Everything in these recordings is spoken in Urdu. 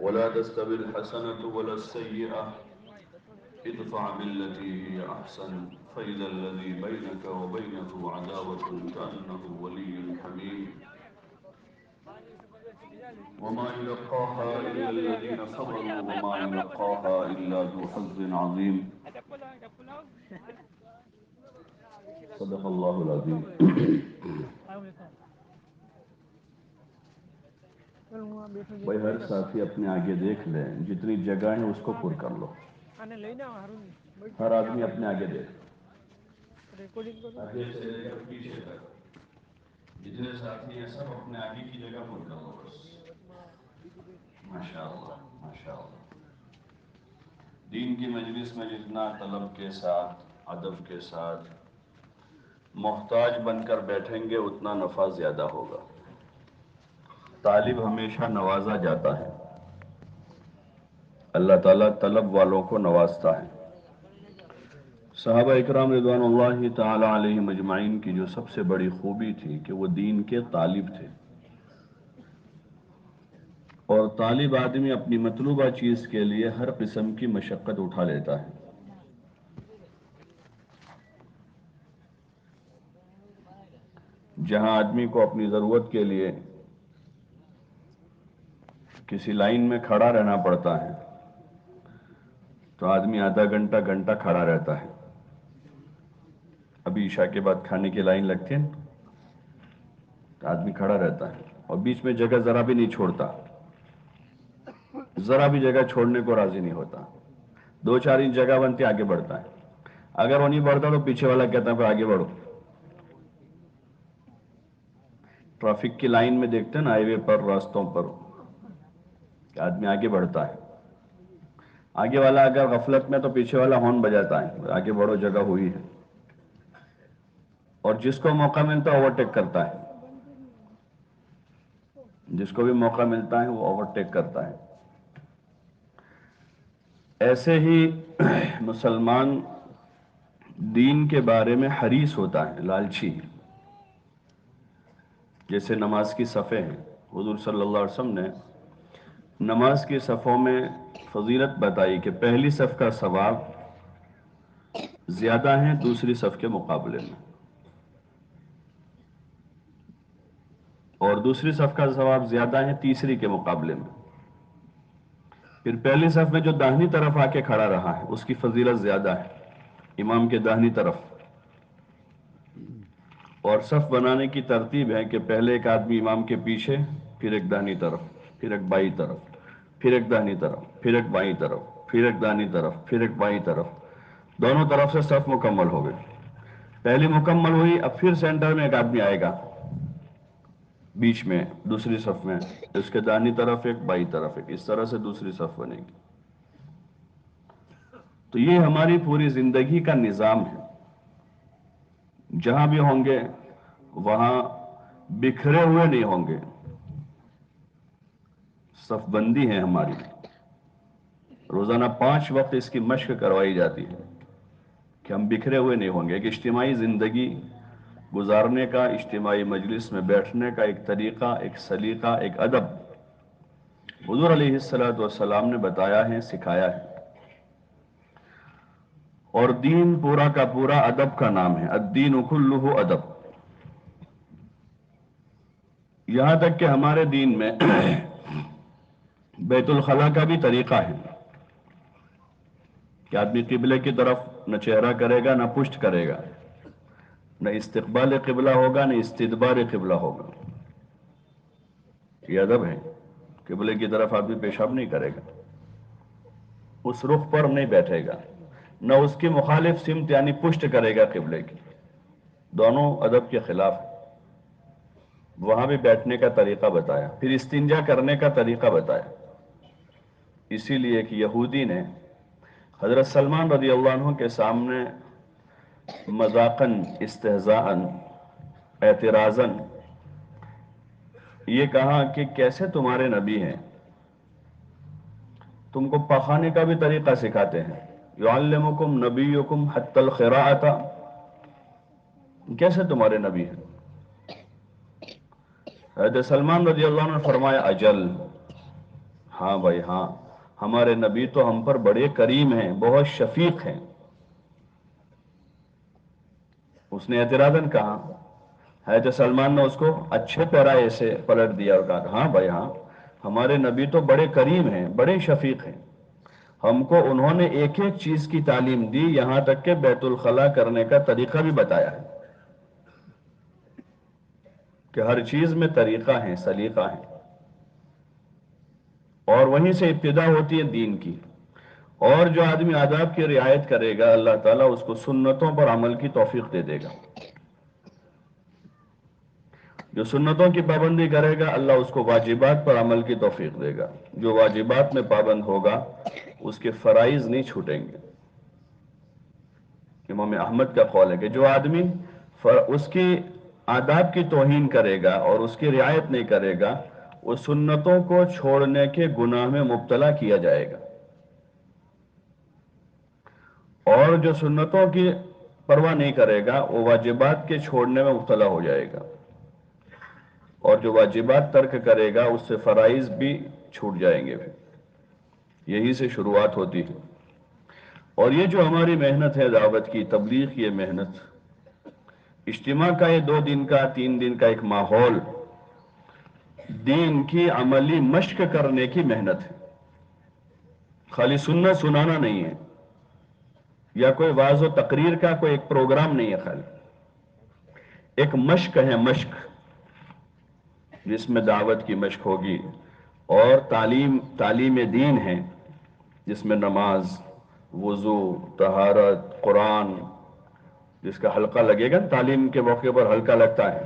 ولا تستوي الحسنة ولا السيئة ادفع بالتي هي أحسن فإذا الذي بينك وبينه عداوة كأنه ولي حميم وما يلقاها إلا الذين صبروا وما يلقاها إلا ذو حظ عظيم صدق الله العظيم. بھائی ہر ساتھی اپنے آگے دیکھ لیں، جتنی جگہ ہے اس کو پر کر لو. ہر آدمی اپنے آگے دیکھ، آگے سے لے کر پیچھے تک جتنے ساتھی ہیں سب اپنے آگے کی جگہ پر کر لو بس. ماشاءاللہ ماشاءاللہ. دین کی مجلس میں جتنا طلب کے ساتھ، ادب کے ساتھ محتاج بن کر بیٹھیں گے اتنا نفع زیادہ ہوگا. طالب ہمیشہ نوازا جاتا ہے، اللہ تعالیٰ طلب والوں کو نوازتا ہے. صحابہ اکرام رضوان اللہ تعالی علیہم اجمعین کی جو سب سے بڑی خوبی تھی کہ وہ دین کے طالب تھے، اور طالب آدمی اپنی مطلوبہ چیز کے لیے ہر قسم کی مشقت اٹھا لیتا ہے. جہاں آدمی کو اپنی ضرورت کے لیے کسی لائن میں کھڑا رہنا پڑتا ہے تو آدمی آدھا گھنٹہ گھنٹہ کھڑا رہتا ہے. ابھی عشاء کے بعد کھانے کی لائن لگتی ہے تو آدمی کھڑا رہتا ہے اور بیچ میں جگہ ذرا بھی نہیں چھوڑتا، ذرا بھی جگہ چھوڑنے کو راضی نہیں ہوتا. دو چار انچ جگہ بنتی آگے بڑھتا ہے، اگر وہ نہیں بڑھتا تو پیچھے والا کہتا ہے پھر آگے بڑھو. ٹریفک کی لائن میں دیکھتے ہیں نا ہائی وے پر، راستوں پر کہ آدمی آگے بڑھتا ہے، آگے والا اگر غفلت میں تو پیچھے والا ہارن بجاتا ہے آگے بڑھو جگہ ہوئی ہے، اور جس کو موقع ملتا ہے اوورٹیک کرتا ہے. جس کو بھی موقع ملتا ہے وہ اوورٹیک کرتا ہے. ایسے ہی مسلمان دین کے بارے میں حریص ہوتا ہے، لالچی. جیسے نماز کی صفیں ہیں، حضور صلی اللہ علیہ وسلم نے نماز کی صفوں میں فضیلت بتائی کہ پہلی صف کا ثواب زیادہ ہیں دوسری صف کے مقابلے میں، اور دوسری صف کا ثواب زیادہ ہے تیسری کے مقابلے میں. پھر پہلی صف میں جو داہنی طرف آ کے کھڑا رہا ہے اس کی فضیلت زیادہ ہے امام کے داہنی طرف. اور صف بنانے کی ترتیب ہے کہ پہلے ایک آدمی امام کے پیچھے، پھر ایک داہنی طرف، پھر ایک بائیں طرف، پھر ایک داہنی طرف، پھر ایک بائیں طرف، پھر ایک داہنی طرف، پھر ایک بائیں طرف. دونوں طرف سے صف مکمل ہو گئی. پہلی مکمل ہوئی، اب پھر سینٹر میں ایک آدمی آئے گا بیچ میں دوسری صف میں، اس کے داہنی طرف ایک بائیں طرف ایک، اس طرح سے دوسری صف بنے گی. تو یہ ہماری پوری زندگی کا نظام ہے. جہاں بھی ہوں گے وہاں بکھرے ہوئے نہیں ہوں گے، صف بندی ہے ہماری. روزانہ 5 وقت اس کی مشق کروائی جاتی ہے کہ ہم بکھرے ہوئے نہیں ہوں گے. ایک اجتماعی زندگی گزارنے کا، اجتماعی مجلس میں بیٹھنے کا ایک طریقہ، ایک سلیقہ، ایک ادب حضور علیہ السلام نے بتایا ہے، سکھایا ہے. اور دین پورا کا پورا ادب کا نام ہے، الدین کلہ ادب. یہاں تک کہ ہمارے دین میں بیت الخلاء کا بھی طریقہ ہے کہ آدمی قبلے کی طرف نہ چہرہ کرے گا نہ پشت کرے گا، نہ استقبال قبلہ ہوگا نہ استدبار قبلہ ہوگا. یہ ادب ہے. قبلے کی طرف آدمی پیشاب نہیں کرے گا، اس رخ پر نہیں بیٹھے گا، نہ اس کی مخالف سمت یعنی پشت کرے گا قبلے کی. دونوں ادب کے خلاف ہیں. وہاں بھی بیٹھنے کا طریقہ بتایا، پھر استنجا کرنے کا طریقہ بتایا. اسی لیے کہ یہودی نے حضرت سلمان رضی اللہ عنہ کے سامنے مذاقاً، استہزاءً، اعتراضاً یہ کہا کہ کیسے تمہارے نبی ہیں، تم کو پخانے کا بھی طریقہ سکھاتے ہیں. یعلمکم نبیکم حتی القراءۃ، کیسے تمہارے نبی ہیں؟ حضرت سلمان رضی اللہ عنہ نے فرمایا اجل، ہاں بھائی ہاں، ہمارے نبی تو ہم پر بڑے کریم ہیں، بہت شفیق ہیں۔ اس نے اعتراضاً کہا، حضرت سلمان نے اس کو اچھے پیرائے سے پلٹ دیا اور کہا ہاں بھائی ہاں، ہمارے نبی تو بڑے کریم ہیں، بڑے شفیق ہیں، ہم کو انہوں نے ایک ایک چیز کی تعلیم دی، یہاں تک کہ بیت الخلا کرنے کا طریقہ بھی بتایا ہے، کہ ہر چیز میں طریقہ ہے، سلیقہ ہے، اور وہیں سے ابتدا ہوتی ہے دین کی۔ اور جو آدمی آداب کی رعایت کرے گا اللہ تعالیٰ اس کو سنتوں پر عمل کی توفیق دے دے گا۔ جو سنتوں کی پابندی کرے گا اللہ اس کو واجبات پر عمل کی توفیق دے گا۔ جو واجبات میں پابند ہوگا اس کے فرائض نہیں چھوٹیں گے۔ امام احمد کا قول ہے کہ جو آدمی اس کی آداب کی توہین کرے گا اور اس کی رعایت نہیں کرے گا، وہ سنتوں کو چھوڑنے کے گناہ میں مبتلا کیا جائے گا، اور جو سنتوں کی پرواہ نہیں کرے گا وہ واجبات کے چھوڑنے میں مبتلا ہو جائے گا، اور جو واجبات ترک کرے گا اس سے فرائض بھی چھوٹ جائیں گے۔ یہی سے شروعات ہوتی ہے۔ اور یہ جو ہماری محنت ہے دعوت کی، تبلیغ کی یہ محنت، اجتماع کا یہ 2 دن کا 3 دن کا ایک ماحول دین کی عملی مشق کرنے کی محنت ہے، خالی سننا سنانا نہیں ہے، یا کوئی واعظ و تقریر کا کوئی ایک پروگرام نہیں ہے، خالی ایک مشق ہے، مشق جس میں دعوت کی مشق ہوگی، اور تعلیم دین ہے جس میں نماز، وضو، طہارت، قرآن، جس کا حلقہ لگے گا، تعلیم کے موقع پر حلقہ لگتا ہے،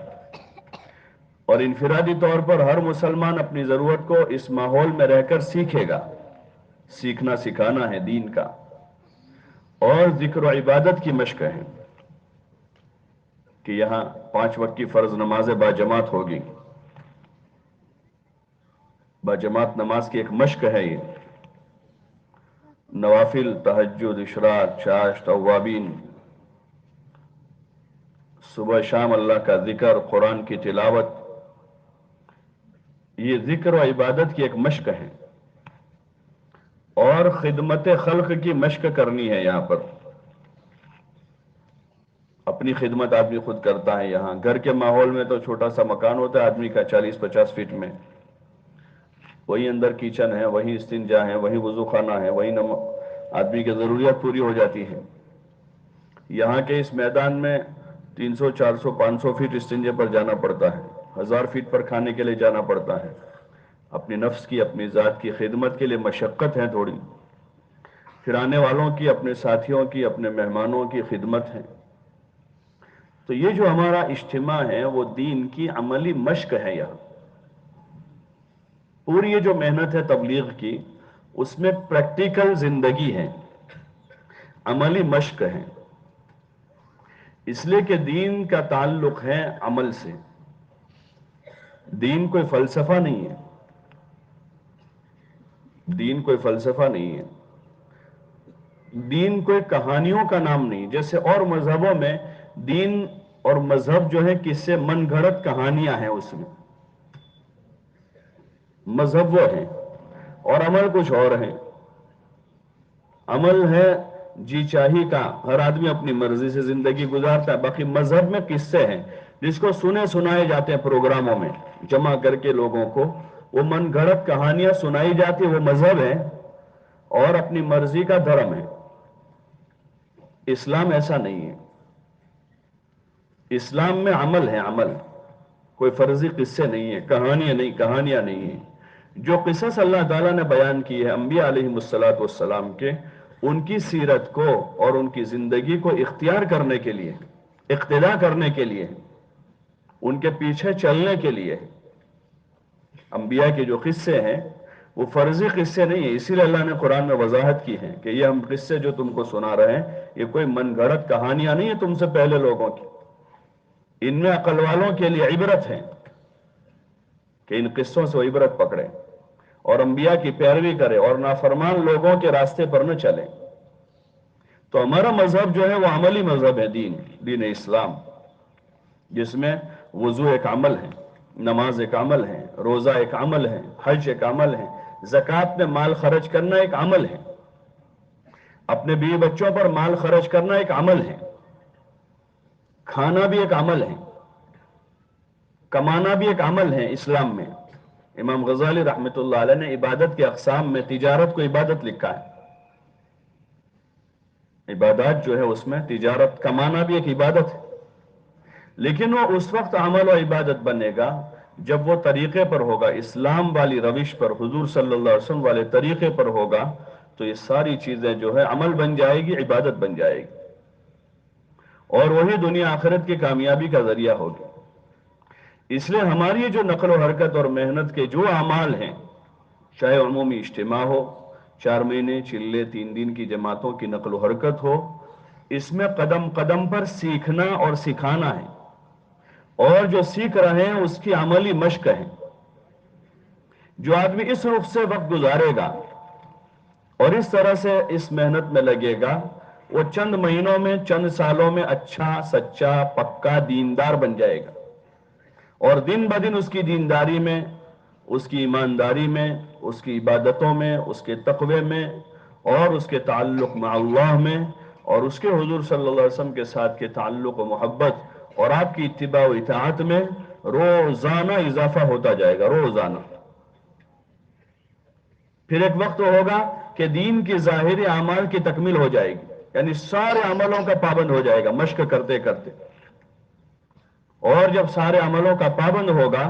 اور انفرادی طور پر ہر مسلمان اپنی ضرورت کو اس ماحول میں رہ کر سیکھے گا۔ سیکھنا سکھانا ہے دین کا، اور ذکر و عبادت کی مشق ہے کہ یہاں 5 وقت کی فرض نماز باجماعت ہوگی، باجماعت نماز کی ایک مشق ہے یہ۔ نوافل، تہجد، اشراق، چاشت، اوابین، صبح شام اللہ کا ذکر، قرآن کی تلاوت، یہ ذکر و عبادت کی ایک مشق ہے، اور خدمت خلق کی مشق کرنی ہے۔ یہاں پر اپنی خدمت آدمی خود کرتا ہے، یہاں گھر کے ماحول میں تو چھوٹا سا مکان ہوتا ہے آدمی کا 40-50 فٹ میں، وہی اندر کچن ہے، وہی استنجا ہے، وہی وضو خانہ ہے، وہی آدمی کی ضروریات پوری ہو جاتی ہے۔ یہاں کے اس میدان میں 300 400 500 فٹ استنجے پر جانا پڑتا ہے، 1000 فٹ پر کھانے کے لیے جانا پڑتا ہے۔ اپنی نفس کی، اپنی ذات کی خدمت کے لیے مشقت ہے تھوڑی، پھر آنے والوں کی، اپنے ساتھیوں کی، اپنے مہمانوں کی خدمت ہے۔ تو یہ جو ہمارا اجتماع ہے وہ دین کی عملی مشق ہے۔ یہاں پوری یہ جو محنت ہے تبلیغ کی، اس میں پریکٹیکل زندگی ہے، عملی مشق ہے، اس لیے کہ دین کا تعلق ہے عمل سے۔ دین کوئی فلسفہ نہیں ہے، دین کوئی فلسفہ نہیں ہے، دین کوئی کہانیوں کا نام نہیں، جیسے اور مذہبوں میں دین اور مذہب جو ہے کس سے من گھڑت کہانیاں ہیں، اس میں مذہب وہ ہیں اور عمل کچھ اور ہے۔ عمل ہے جی چاہی کا، ہر آدمی اپنی مرضی سے زندگی گزارتا ہے، باقی مذہب میں قصے ہیں جس کو سنائے جاتے ہیں پروگراموں میں جمع کر کے لوگوں کو، وہ من گھڑت کہانیاں سنائی جاتی، وہ مذہب ہے اور اپنی مرضی کا دھرم ہے۔ اسلام ایسا نہیں ہے، اسلام میں عمل ہے، عمل، کوئی فرضی قصے نہیں ہے، کہانیاں نہیں ہیں۔ جو قصص اللہ تعالیٰ نے بیان کی ہے انبیاء علیہ السلام کے، ان کی سیرت کو اور ان کی زندگی کو اختیار کرنے کے لیے، اقتداء کرنے کے لیے، ان کے پیچھے چلنے کے لیے۔ انبیاء کے جو قصے ہیں وہ فرضی قصے نہیں ہیں، اسی لیے اللہ نے قرآن میں وضاحت کی ہے کہ یہ ہم قصے جو تم کو سنا رہے ہیں یہ کوئی من گھڑت کہانیاں نہیں ہیں تم سے پہلے لوگوں کی، ان میں عقل والوں کے لیے عبرت ہے کہ ان قصوں سے وہ عبرت پکڑیں اور انبیاء کی پیروی کرے اور نافرمان لوگوں کے راستے پر نہ چلے۔ تو ہمارا مذہب جو ہے وہ عملی مذہب ہے، دین اسلام، جس میں وضو ایک عمل ہے، نماز ایک عمل ہے، روزہ ایک عمل ہے، حج ایک عمل ہے، زکات میں مال خرچ کرنا ایک عمل ہے، اپنے بیوی بچوں پر مال خرچ کرنا ایک عمل ہے، کھانا بھی ایک عمل ہے، کمانا بھی ایک عمل ہے اسلام میں۔ امام غزالی رحمۃ اللہ علیہ نے عبادت کے اقسام میں تجارت کو عبادت لکھا ہے۔ عبادات جو ہے اس میں تجارت، کمانا بھی ایک عبادت ہے، لیکن وہ اس وقت عمل و عبادت بنے گا جب وہ طریقے پر ہوگا، اسلام والی روش پر، حضور صلی اللہ علیہ وسلم والے طریقے پر ہوگا، تو یہ ساری چیزیں جو ہے عمل بن جائے گی، عبادت بن جائے گی، اور وہی دنیا آخرت کی کامیابی کا ذریعہ ہوگی۔ اس لیے ہماری یہ جو نقل و حرکت اور محنت کے جو اعمال ہیں، چاہے عمومی اجتماع ہو، 4 مہینے چلے 3 دن کی جماعتوں کی نقل و حرکت ہو، اس میں قدم قدم پر سیکھنا اور سکھانا ہے، اور جو سیکھ رہے ہیں اس کی عملی مشق ہے۔ جو آدمی اس رخ سے وقت گزارے گا اور اس طرح سے اس محنت میں لگے گا، وہ چند مہینوں میں، چند سالوں میں اچھا، سچا، پکا دیندار بن جائے گا، اور دن بدن اس کی دینداری میں، اس کی ایمانداری میں، اس کی عبادتوں میں، اس کے تقوی میں، اور اس کے تعلق مع اللہ میں، اور اس کے حضور صلی اللہ علیہ وسلم کے ساتھ کے تعلق و محبت اور آپ کی اتباع و اطاعت میں روزانہ اضافہ ہوتا جائے گا، روزانہ۔ پھر ایک وقت ہوگا کہ دین کی ظاہری اعمال کی تکمیل ہو جائے گی، یعنی سارے عملوں کا پابند ہو جائے گا مشق کرتے کرتے، اور جب سارے عملوں کا پابند ہوگا،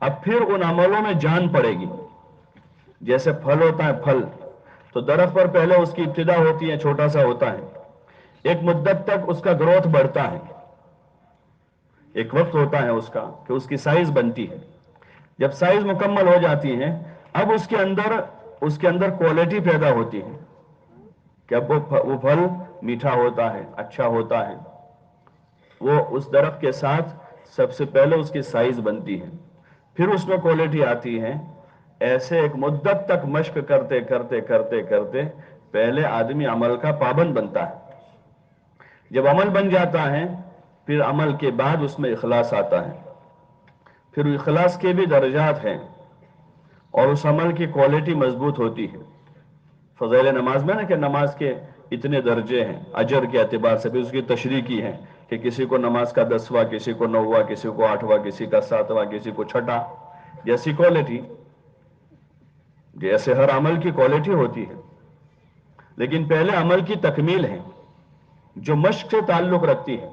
اب پھر ان عملوں میں جان پڑے گی۔ جیسے پھل ہوتا ہے، پھل تو درخت پر پہلے اس کی ابتدا ہوتی ہے، چھوٹا سا ہوتا ہے، ایک مدت تک اس کا گروتھ بڑھتا ہے، ایک وقت ہوتا ہے اس کا کہ اس کی سائز بنتی ہے۔ جب سائز مکمل ہو جاتی ہے، اب اس کے اندر کوالٹی پیدا ہوتی ہے کہ اب وہ پھل میٹھا ہوتا ہے، اچھا ہوتا ہے، وہ اس درخت کے ساتھ سب سے پہلے اس کی سائز بنتی ہے، پھر اس میں کوالٹی آتی ہے۔ ایسے ایک مدت تک مشق کرتے کرتے کرتے کرتے پہلے آدمی عمل کا پابند بنتا ہے۔ جب عمل بن جاتا ہے، پھر عمل کے بعد اس میں اخلاص آتا ہے، پھر اخلاص کے بھی درجات ہیں، اور اس عمل کی کوالٹی مضبوط ہوتی ہے۔ فضائل نماز میں نا کہ نماز کے اتنے درجے ہیں، اجر کے اعتبار سے بھی اس کی تشریح کی ہے کہ کسی کو نماز کا 10واں، کسی کو 9واں، کسی کو 8واں، کسی کا 7واں، کسی کو 6واں، جیسی کوالٹی، جیسے ہر عمل کی کوالٹی ہوتی ہے۔ لیکن پہلے عمل کی تکمیل ہے جو مشق سے تعلق رکھتی ہے،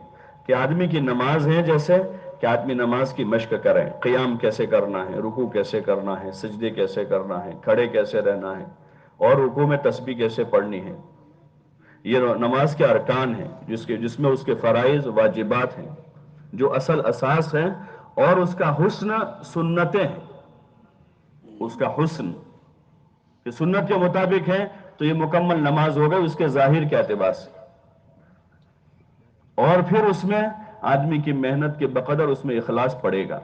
کہ آدمی کی نماز ہے، جیسے کہ آدمی نماز کی مشق کرے، قیام کیسے کرنا ہے، رکوع کیسے کرنا ہے، سجدے کیسے کرنا ہے، کھڑے کیسے رہنا ہے، اور رکوع میں تسبیح کیسے پڑھنی ہے۔ یہ نماز کے ارکان ہیں جس میں اس کے فرائض، واجبات ہیں، جو اصل اساس ہیں، اور اس کا حسن سنتیں ہیں۔ اس کا حسن کہ سنت کے مطابق ہے تو یہ مکمل نماز ہو گئی اس کے ظاہر کے اعتبار سے، اور پھر اس میں آدمی کی محنت کے بقدر اس میں اخلاص پڑے گا،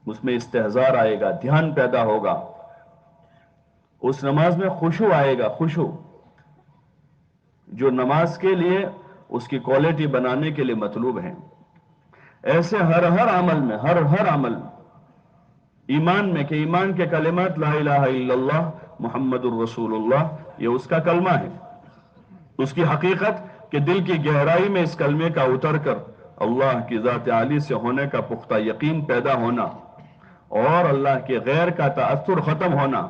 اس میں استحضار آئے گا، دھیان پیدا ہوگا، اس نماز میں خشوع آئے گا، خشوع جو نماز کے لیے اس کی کوالٹی بنانے کے لیے مطلوب ہے۔ ایسے ہر عمل میں، ہر عمل میں، ایمان میں کہ ایمان کے کلمات لا الہ الا اللہ محمد الرسول اللہ، یہ اس کا کلمہ ہے، اس کی حقیقت کہ دل کی گہرائی میں اس کلمے کا اتر کر اللہ کی ذات عالی سے ہونے کا پختہ یقین پیدا ہونا، اور اللہ کے غیر کا تأثر ختم ہونا،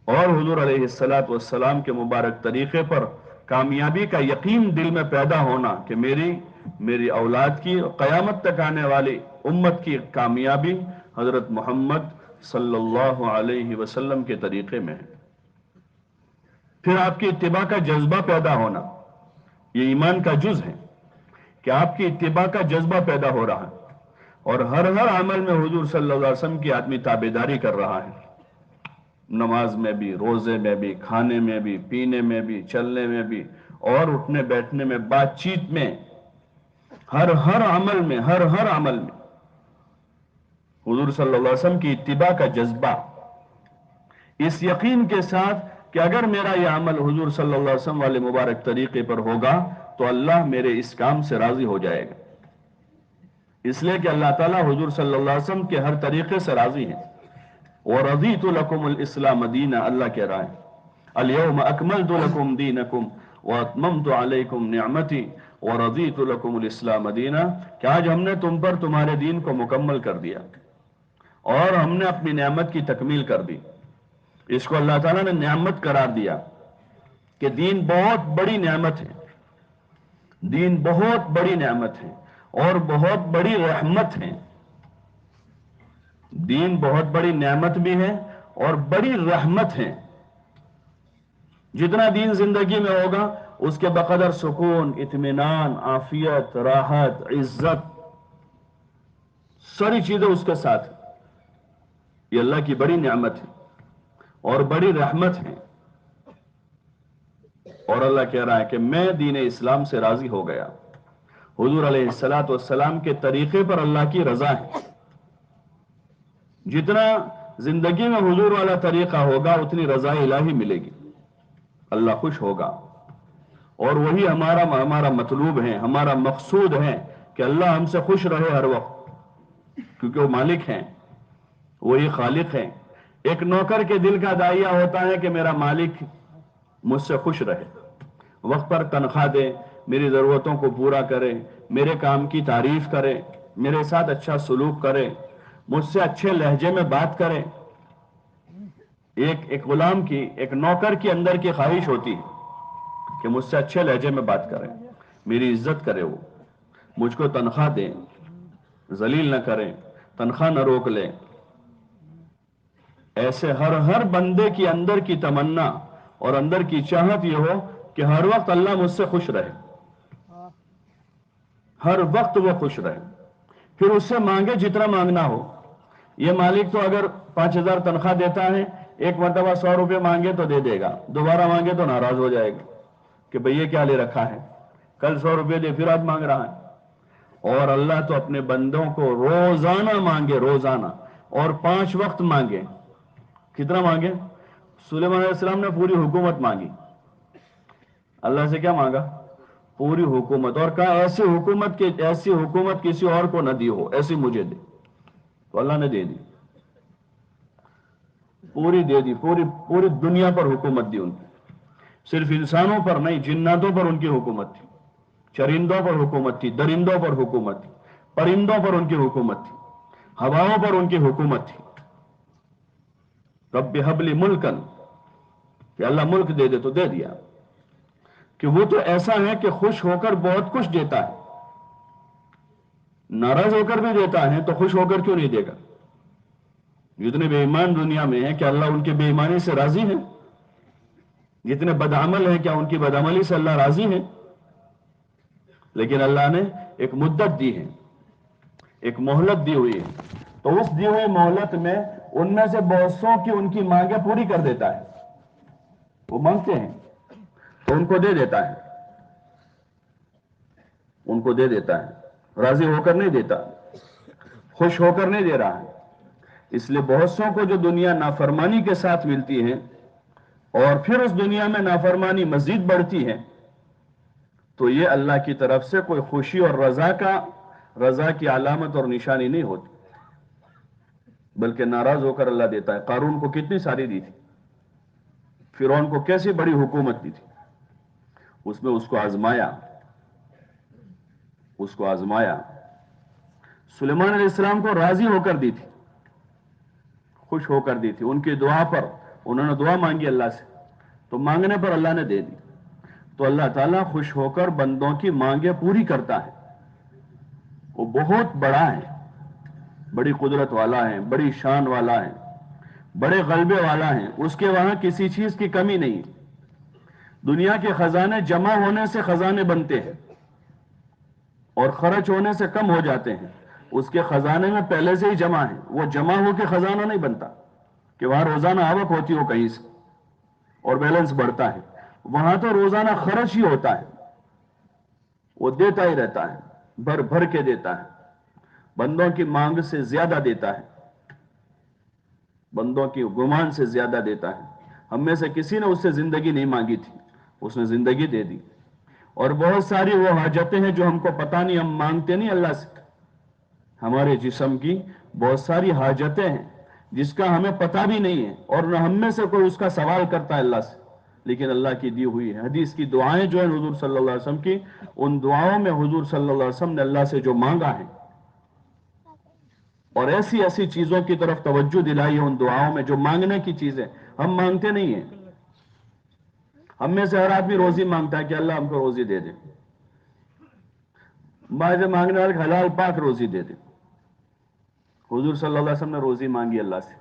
اور حضور علیہ السلام کے مبارک طریقے پر کامیابی کا یقین دل میں پیدا ہونا کہ میری اولاد کی، قیامت تک آنے والی امت کی کامیابی حضرت محمد صلی اللہ علیہ وسلم کے طریقے میں ہے۔ پھر آپ کی اتباع کا جذبہ پیدا ہونا، یہ ایمان کا جز ہے کہ آپ کی اتباع کا جذبہ پیدا ہو رہا ہے، اور ہر عمل میں حضور صلی اللہ علیہ وسلم کی آدمی تابعداری کر رہا ہے، نماز میں بھی، روزے میں بھی، کھانے میں بھی، پینے میں بھی، چلنے میں بھی، اور اٹھنے بیٹھنے میں، بات چیت میں، ہر عمل میں، ہر عمل میں حضور صلی اللہ علیہ وسلم کی اتباع کا جذبہ، اس یقین کے ساتھ کہ اگر میرا یہ عمل حضور صلی اللہ علیہ وسلم والے مبارک طریقے پر ہوگا تو اللہ میرے اس کام سے راضی ہو جائے گا، اس لیے کہ اللہ تعالیٰ حضور صلی اللہ علیہ وسلم کے ہر طریقے سے راضی ہیں۔ وَرَضِيتُ لَكُمُ الْإِسْلَامَ دِينًا، اللہ کہہ رہا ہے الْيَوْمَ أَكْمَلْتُ لَكُمْ دِينَكُمْ وَأَتْمَمْتُ عَلَيْكُمْ نِعْمَتِي وَرَضِيتُ لَكُمُ الْإِسْلَامَ دِينًا، کہ آج ہم نے تم پر تمہارے دین کو مکمل کر دیا اور ہم نے اپنی نعمت کی تکمیل کر دی۔ اس کو اللہ تعالیٰ نے نعمت قرار دیا کہ دین بہت بڑی نعمت ہے، دین بہت بڑی نعمت ہے اور بہت بڑی رحمت ہے۔ دین بہت بڑی نعمت بھی ہے اور بڑی رحمت ہے۔ جتنا دین زندگی میں ہوگا اس کے بقدر سکون، اطمینان، عافیت، راحت، عزت، ساری چیزیں اس کے ساتھ ہیں۔ یہ اللہ کی بڑی نعمت ہے اور بڑی رحمت ہے، اور اللہ کہہ رہا ہے کہ میں دین اسلام سے راضی ہو گیا۔ حضور علیہ السلام کے طریقے پر اللہ کی رضا ہے۔ جتنا زندگی میں حضور والا طریقہ ہوگا اتنی رضا الہی ملے گی، اللہ خوش ہوگا، اور وہی ہمارا مطلوب ہے، ہمارا مقصود ہے کہ اللہ ہم سے خوش رہے ہر وقت، کیونکہ وہ مالک ہیں، وہی خالق ہیں۔ ایک نوکر کے دل کا داعیہ ہوتا ہے کہ میرا مالک مجھ سے خوش رہے، وقت پر تنخواہ دے، میری ضرورتوں کو پورا کرے، میرے کام کی تعریف کرے، میرے ساتھ اچھا سلوک کرے، مجھ سے اچھے لہجے میں بات کرے۔ ایک غلام کی، ایک نوکر کی اندر کی خواہش ہوتی ہے کہ مجھ سے اچھے لہجے میں بات کرے، میری عزت کرے، وہ مجھ کو تنخواہ دے، ذلیل نہ کرے، تنخواہ نہ روک لے۔ ایسے ہر بندے کی اندر کی تمنا اور اندر کی چاہت یہ ہو کہ ہر وقت اللہ مجھ سے خوش رہے، ہر وقت وہ خوش رہے، پھر اس سے مانگے جتنا مانگنا ہو۔ یہ مالک تو اگر 5,000 تنخواہ دیتا ہے، ایک مرتبہ 100 روپے مانگے تو دے دے گا، دوبارہ مانگے تو ناراض ہو جائے گا کہ بھئی یہ کیا لے رکھا ہے، کل 100 روپے دے پھر آج مانگ رہا ہے۔ اور اللہ تو اپنے بندوں کو روزانہ مانگے، روزانہ، اور 5 وقت مانگے۔ کتنا مانگے؟ سلیمان علیہ السلام نے پوری حکومت مانگی، اللہ سے کیا مانگا؟ پوری حکومت، اور کہا ایسی حکومت کسی اور کو نہ دی ہو، ایسی مجھے دے، تو اللہ نے دے دی، پوری دے دی، پوری دنیا پر حکومت دی ان کی، صرف انسانوں پر نہیں، جناتوں پر ان کی حکومت تھی، چرندوں پر حکومت تھی، درندوں پر حکومت تھی، پرندوں پر ان کی حکومت تھی، ہواؤں پر ان کی حکومت تھی۔ رب ہب لی ملکن، کہ اللہ ملک دے دے تو دے دیا، کہ وہ تو ایسا ہے کہ خوش ہو کر بہت کچھ دیتا ہے، ناراض ہو کر بھی دیتا ہے، تو خوش ہو کر کیوں نہیں دے گا؟ جتنے بے ایمان دنیا میں ہیں، کیا اللہ ان کے بے ایمانی سے راضی ہے؟ جتنے بدعمل ہیں، کیا ان کی بدعملی سے اللہ راضی ہے؟ لیکن اللہ نے ایک مدت دی ہے، ایک مہلت دی ہوئی ہے، تو اس دی ہوئی مہلت میں ان میں سے بہت سو کی ان کی مانگیں پوری کر دیتا ہے۔ وہ مانگتے ہیں تو ان کو دے دیتا ہے، ان کو دے دیتا ہے، راضی ہو کر نہیں دیتا، خوش ہو کر نہیں دے رہا ہے۔ اس لیے بہت سو کو جو دنیا نافرمانی کے ساتھ ملتی ہے اور پھر اس دنیا میں نافرمانی مزید بڑھتی ہے، تو یہ اللہ کی طرف سے کوئی خوشی اور رضا کی علامت اور نشانی نہیں ہوتی، بلکہ ناراض ہو کر اللہ دیتا ہے۔ قارون کو کتنی ساری دی تھی، فرعون کو کیسی بڑی حکومت دی تھی، اس میں اس کو آزمایا۔ سلیمان علیہ السلام کو راضی ہو کر دی تھی، خوش ہو کر دی تھی، ان کی دعا پر، انہوں نے دعا مانگی اللہ سے، تو مانگنے پر اللہ نے دے دی۔ تو اللہ تعالیٰ خوش ہو کر بندوں کی مانگیں پوری کرتا ہے۔ وہ بہت بڑا ہے، بڑی قدرت والا ہے، بڑی شان والا ہے، بڑے غلبے والا ہے، اس کے وہاں کسی چیز کی کمی نہیں۔ دنیا کے خزانے جمع ہونے سے خزانے بنتے ہیں اور خرچ ہونے سے کم ہو جاتے ہیں، اس کے خزانے میں پہلے سے ہی جمع ہے، وہ جمع ہو کے خزانہ نہیں بنتا کہ وہاں روزانہ آوک ہوتی ہو کہیں سے اور بیلنس بڑھتا ہے، وہاں تو روزانہ خرچ ہی ہوتا ہے، وہ دیتا ہی رہتا ہے، بھر بھر کے دیتا ہے، بندوں کی مانگ سے زیادہ دیتا ہے، بندوں کی گمان سے زیادہ دیتا ہے۔ ہم میں سے کسی نے اس سے زندگی نہیں مانگی تھی، اس نے زندگی دے دی، اور بہت ساری وہ حاجتیں ہیں جو ہم کو پتہ نہیں، ہم مانگتے نہیں اللہ سے، ہمارے جسم کی بہت ساری حاجتیں ہیں جس کا ہمیں پتہ بھی نہیں ہے اور نہ ہم میں سے کوئی اس کا سوال کرتا ہے اللہ سے، لیکن اللہ کی دی ہوئی ہے حدیث کی دعائیں جو ہیں حضور صلی اللہ علیہ وسلم کی، ان دعاؤں میں حضور صلی اللہ علیہ وسلم نے اللہ سے جو مانگا ہے اور ایسی ایسی چیزوں کی طرف توجہ دلائی ہے ان دعاؤں میں جو مانگنے کی چیزیں ہم مانگتے نہیں ہیں۔ ہم میں سے ہر آدمی روزی مانگتا ہے کہ اللہ ہم کو روزی دے دے، بعض مانگنے والے حلال پاک روزی دے دے۔ حضور صلی اللہ علیہ وسلم نے روزی مانگی اللہ سے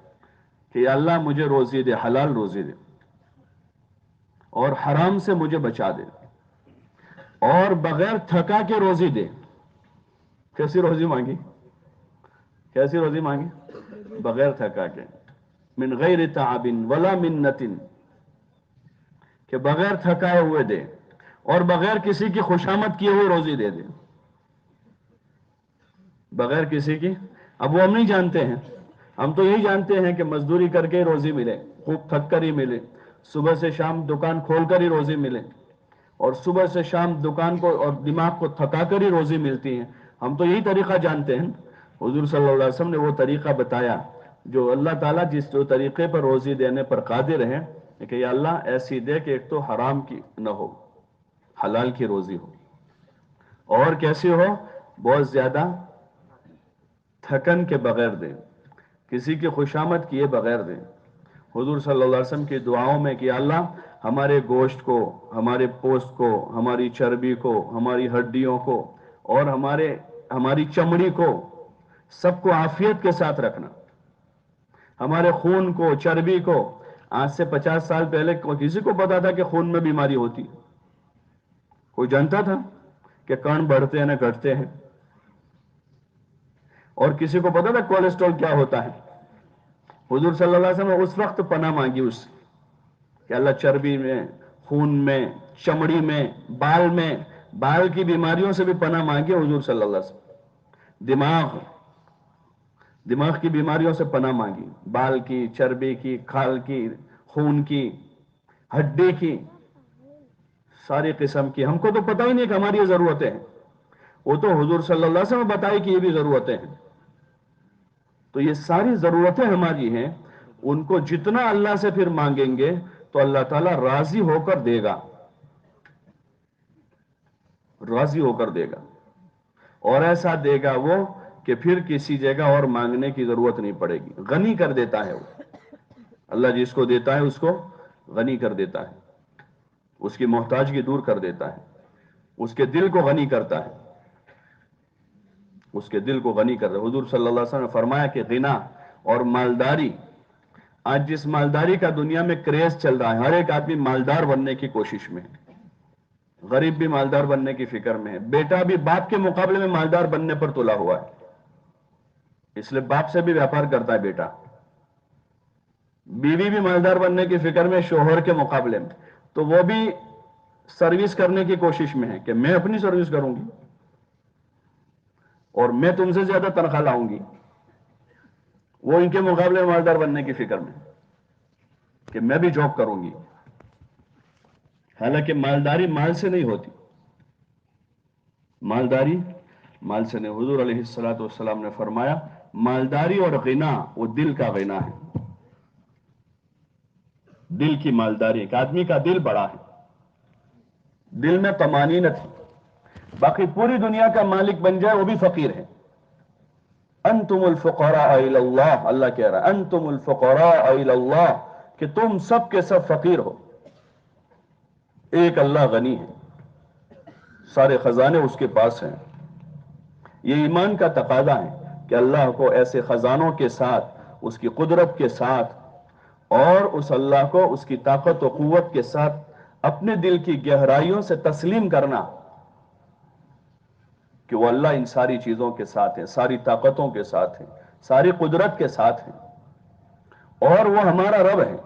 کہ یا اللہ مجھے روزی دے، حلال روزی دے، اور حرام سے مجھے بچا دے، اور بغیر تھکا کے روزی دے۔ کیسی روزی مانگی؟ کیسی روزی مانگی؟ بغیر تھکا کے، من غیر تعب ولا منت، کہ بغیر تھکائے ہوئے دے اور بغیر کسی کی خوشامد کیے ہوئے روزی دے دے، بغیر کسی کی۔ اب وہ ہم نہیں جانتے ہیں، ہم تو یہی جانتے ہیں کہ مزدوری کر کے روزی ملے، خوب تھک کر ہی ملے، صبح سے شام دکان کھول کر ہی روزی ملے، اور صبح سے شام دکان کو اور دماغ کو تھکا کر ہی روزی ملتی ہے۔ ہم تو یہی طریقہ جانتے ہیں۔ حضور صلی اللہ علیہ وسلم نے وہ طریقہ بتایا جو اللہ تعالیٰ جس جو طریقے پر روزی دینے پر قادر ہے، کہ یا اللہ ایسی دے کہ ایک تو حرام کی نہ ہو، حلال کی روزی ہو، اور کیسی ہو؟ بہت زیادہ تھکن کے بغیر دے، کسی کی خوشامد کیے بغیر دے۔ حضور صلی اللہ علیہ وسلم کی دعاؤں میں کہ اللہ ہمارے گوشت کو، ہمارے پوست کو، ہماری چربی کو، ہماری ہڈیوں کو اور ہماری چمڑی کو، سب کو عافیت کے ساتھ رکھنا، ہمارے خون کو، چربی کو۔ آج سے 50 سال پہلے کسی کو پتا تھا کہ خون میں بیماری ہوتی؟ کوئی جانتا تھا کہ کان بڑھتے ہیں نہ گھٹتے ہیں؟ اور کسی کو پتا تھا کولیسٹرول کیا ہوتا ہے؟ حضور صلی اللہ علیہ وسلم نے اس وقت پناہ مانگی اس کہ اللہ چربی میں، خون میں، چمڑی میں، بال کی بیماریوں سے بھی پناہ مانگی حضور صلی اللہ علیہ وسلم۔ دماغ کی بیماریوں سے پناہ مانگی، بال کی، چربی کی، کھال کی، خون کی، ہڈی کی، ساری قسم کی۔ ہم کو تو پتہ ہی نہیں کہ ہماری یہ ضرورتیں ہیں، وہ تو حضور صلی اللہ علیہ وسلم بتائی کہ یہ بھی ضرورتیں ہیں۔ تو یہ ساری ضرورتیں ہماری ہیں، ان کو جتنا اللہ سے پھر مانگیں گے تو اللہ تعالیٰ راضی ہو کر دے گا، راضی ہو کر دے گا، اور ایسا دے گا وہ کہ پھر کسی جگہ اور مانگنے کی ضرورت نہیں پڑے گی۔ غنی کر دیتا ہے وہ اللہ، جس کو دیتا ہے اس کو غنی کر دیتا ہے، اس کی محتاجگی دور کر دیتا ہے، اس کے دل کو غنی کرتا ہے، اس کے دل کو غنی کر رہا ہے۔ حضور صلی اللہ علیہ وسلم نے فرمایا کہ غنا اور مالداری، آج جس مالداری کا دنیا میں کریز چل رہا ہے، ہر ایک آدمی مالدار بننے کی کوشش میں ہے، غریب بھی مالدار بننے کی فکر میں ہے، بیٹا بھی باپ کے مقابلے میں مالدار بننے پر تلا ہوا ہے، اس لیے باپ سے بھی ویاپار کرتا ہے بیٹا، بیوی بھی مالدار بننے کی فکر میں شوہر کے مقابلے میں، تو وہ بھی سروس کرنے کی کوشش میں ہے کہ میں اپنی سروس کروں گی اور میں تم سے زیادہ تنخواہ لاؤں گی، وہ ان کے مقابلے میں مالدار بننے کی فکر میں کہ میں بھی جاب کروں گی۔ حالانکہ مالداری مال سے نہیں ہوتی، مالداری مال سے نہیں۔ حضور علیہ الصلوۃ والسلام نے فرمایا مالداری اور غنا وہ دل کا غنا ہے، دل کی مالداری۔ ایک آدمی کا دل بڑا ہے، دل میں طمانینت ہے، باقی پوری دنیا کا مالک بن جائے وہ بھی فقیر ہے۔ انتم الفقراء الی اللہ، اللہ کہہ رہا ہے انتم الفقراء الی اللہ، کہ تم سب کے سب فقیر ہو، ایک اللہ غنی ہے، سارے خزانے اس کے پاس ہیں۔ یہ ایمان کا تقاضا ہے کہ اللہ کو ایسے خزانوں کے ساتھ، اس کی قدرت کے ساتھ، اور اس اللہ کو اس کی طاقت و قوت کے ساتھ اپنے دل کی گہرائیوں سے تسلیم کرنا کہ وہ اللہ ان ساری چیزوں کے ساتھ ہے، ساری طاقتوں کے ساتھ ہے، ساری قدرت کے ساتھ ہے، اور وہ ہمارا رب ہے،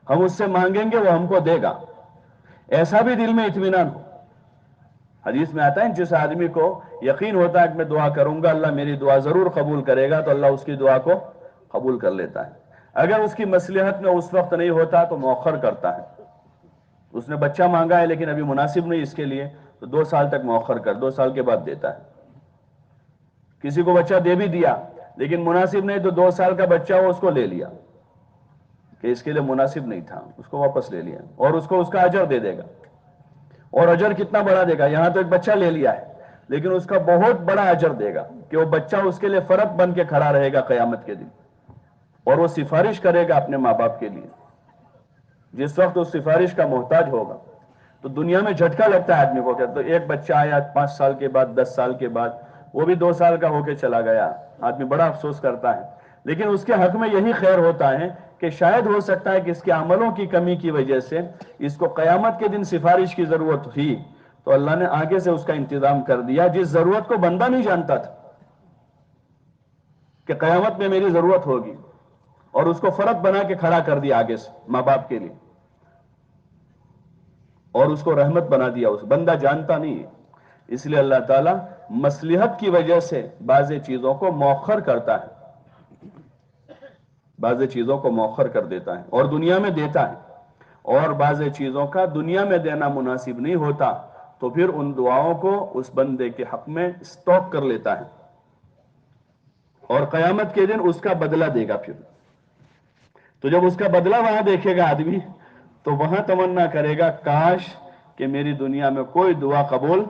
ہم اس سے مانگیں گے وہ ہم کو دے گا، ایسا بھی دل میں اطمینان ہو۔ حدیث میں آتا ہے جس آدمی کو یقین ہوتا ہے کہ میں دعا کروں گا اللہ میری دعا ضرور قبول کرے گا، تو اللہ اس کی دعا کو قبول کر لیتا ہے۔ اگر اس کی مصلحت میں اس وقت نہیں ہوتا تو مؤخر کرتا ہے، اس نے بچہ مانگا ہے لیکن ابھی مناسب نہیں اس کے لیے، تو 2 سال تک مؤخر کر، 2 سال کے بعد دیتا ہے۔ کسی کو بچہ دے بھی دیا لیکن مناسب نہیں تو 2 سال کا بچہ ہو اس کو لے لیا کہ اس کے لیے مناسب نہیں تھا، اس کو واپس لے لیا اور اس کو اس کا اجر دے دے گا. اور اجر کتنا بڑا دے گا؟ یہاں تو ایک بچہ لے لیا ہے لیکن اس کا بہت بڑا اجر دے گا کہ وہ بچہ اس کے لیے فرق بن کے کھڑا رہے گا قیامت کے دن، اور وہ سفارش کرے گا اپنے ماں باپ کے لیے جس وقت اس سفارش کا محتاج ہوگا. تو دنیا میں جھٹکا لگتا ہے آدمی کو کہ تو ایک بچہ آیا 5 سال کے بعد، 10 سال کے بعد، وہ بھی 2 سال کا ہو کے چلا گیا، آدمی بڑا افسوس کرتا ہے. لیکن اس کے حق میں یہی خیر ہوتا ہے کہ شاید ہو سکتا ہے کہ اس کے عملوں کی کمی کی وجہ سے اس کو قیامت کے دن سفارش کی ضرورت تھی، تو اللہ نے آگے سے اس کا انتظام کر دیا جس ضرورت کو بندہ نہیں جانتا تھا کہ قیامت میں میری ضرورت ہوگی، اور اس کو فرق بنا کے کھڑا کر دیا آگے سے ماں باپ کے لیے، اور اس کو رحمت بنا دیا. اس بندہ جانتا نہیں ہے. اس لیے اللہ تعالیٰ مصلحت کی وجہ سے بعض چیزوں کو مؤخر کرتا ہے، بعض چیزوں کو مؤخر کر دیتا ہے اور دنیا میں دیتا ہے، اور بعض چیزوں کا دنیا میں دینا مناسب نہیں ہوتا تو پھر ان دعاؤں کو اس بندے کے حق میں اسٹاک کر لیتا ہے اور قیامت کے دن اس کا بدلہ دے گا. پھر تو جب اس کا بدلہ وہاں دیکھے گا آدمی تو وہاں تمنا کرے گا کاش کہ میری دنیا میں کوئی دعا قبول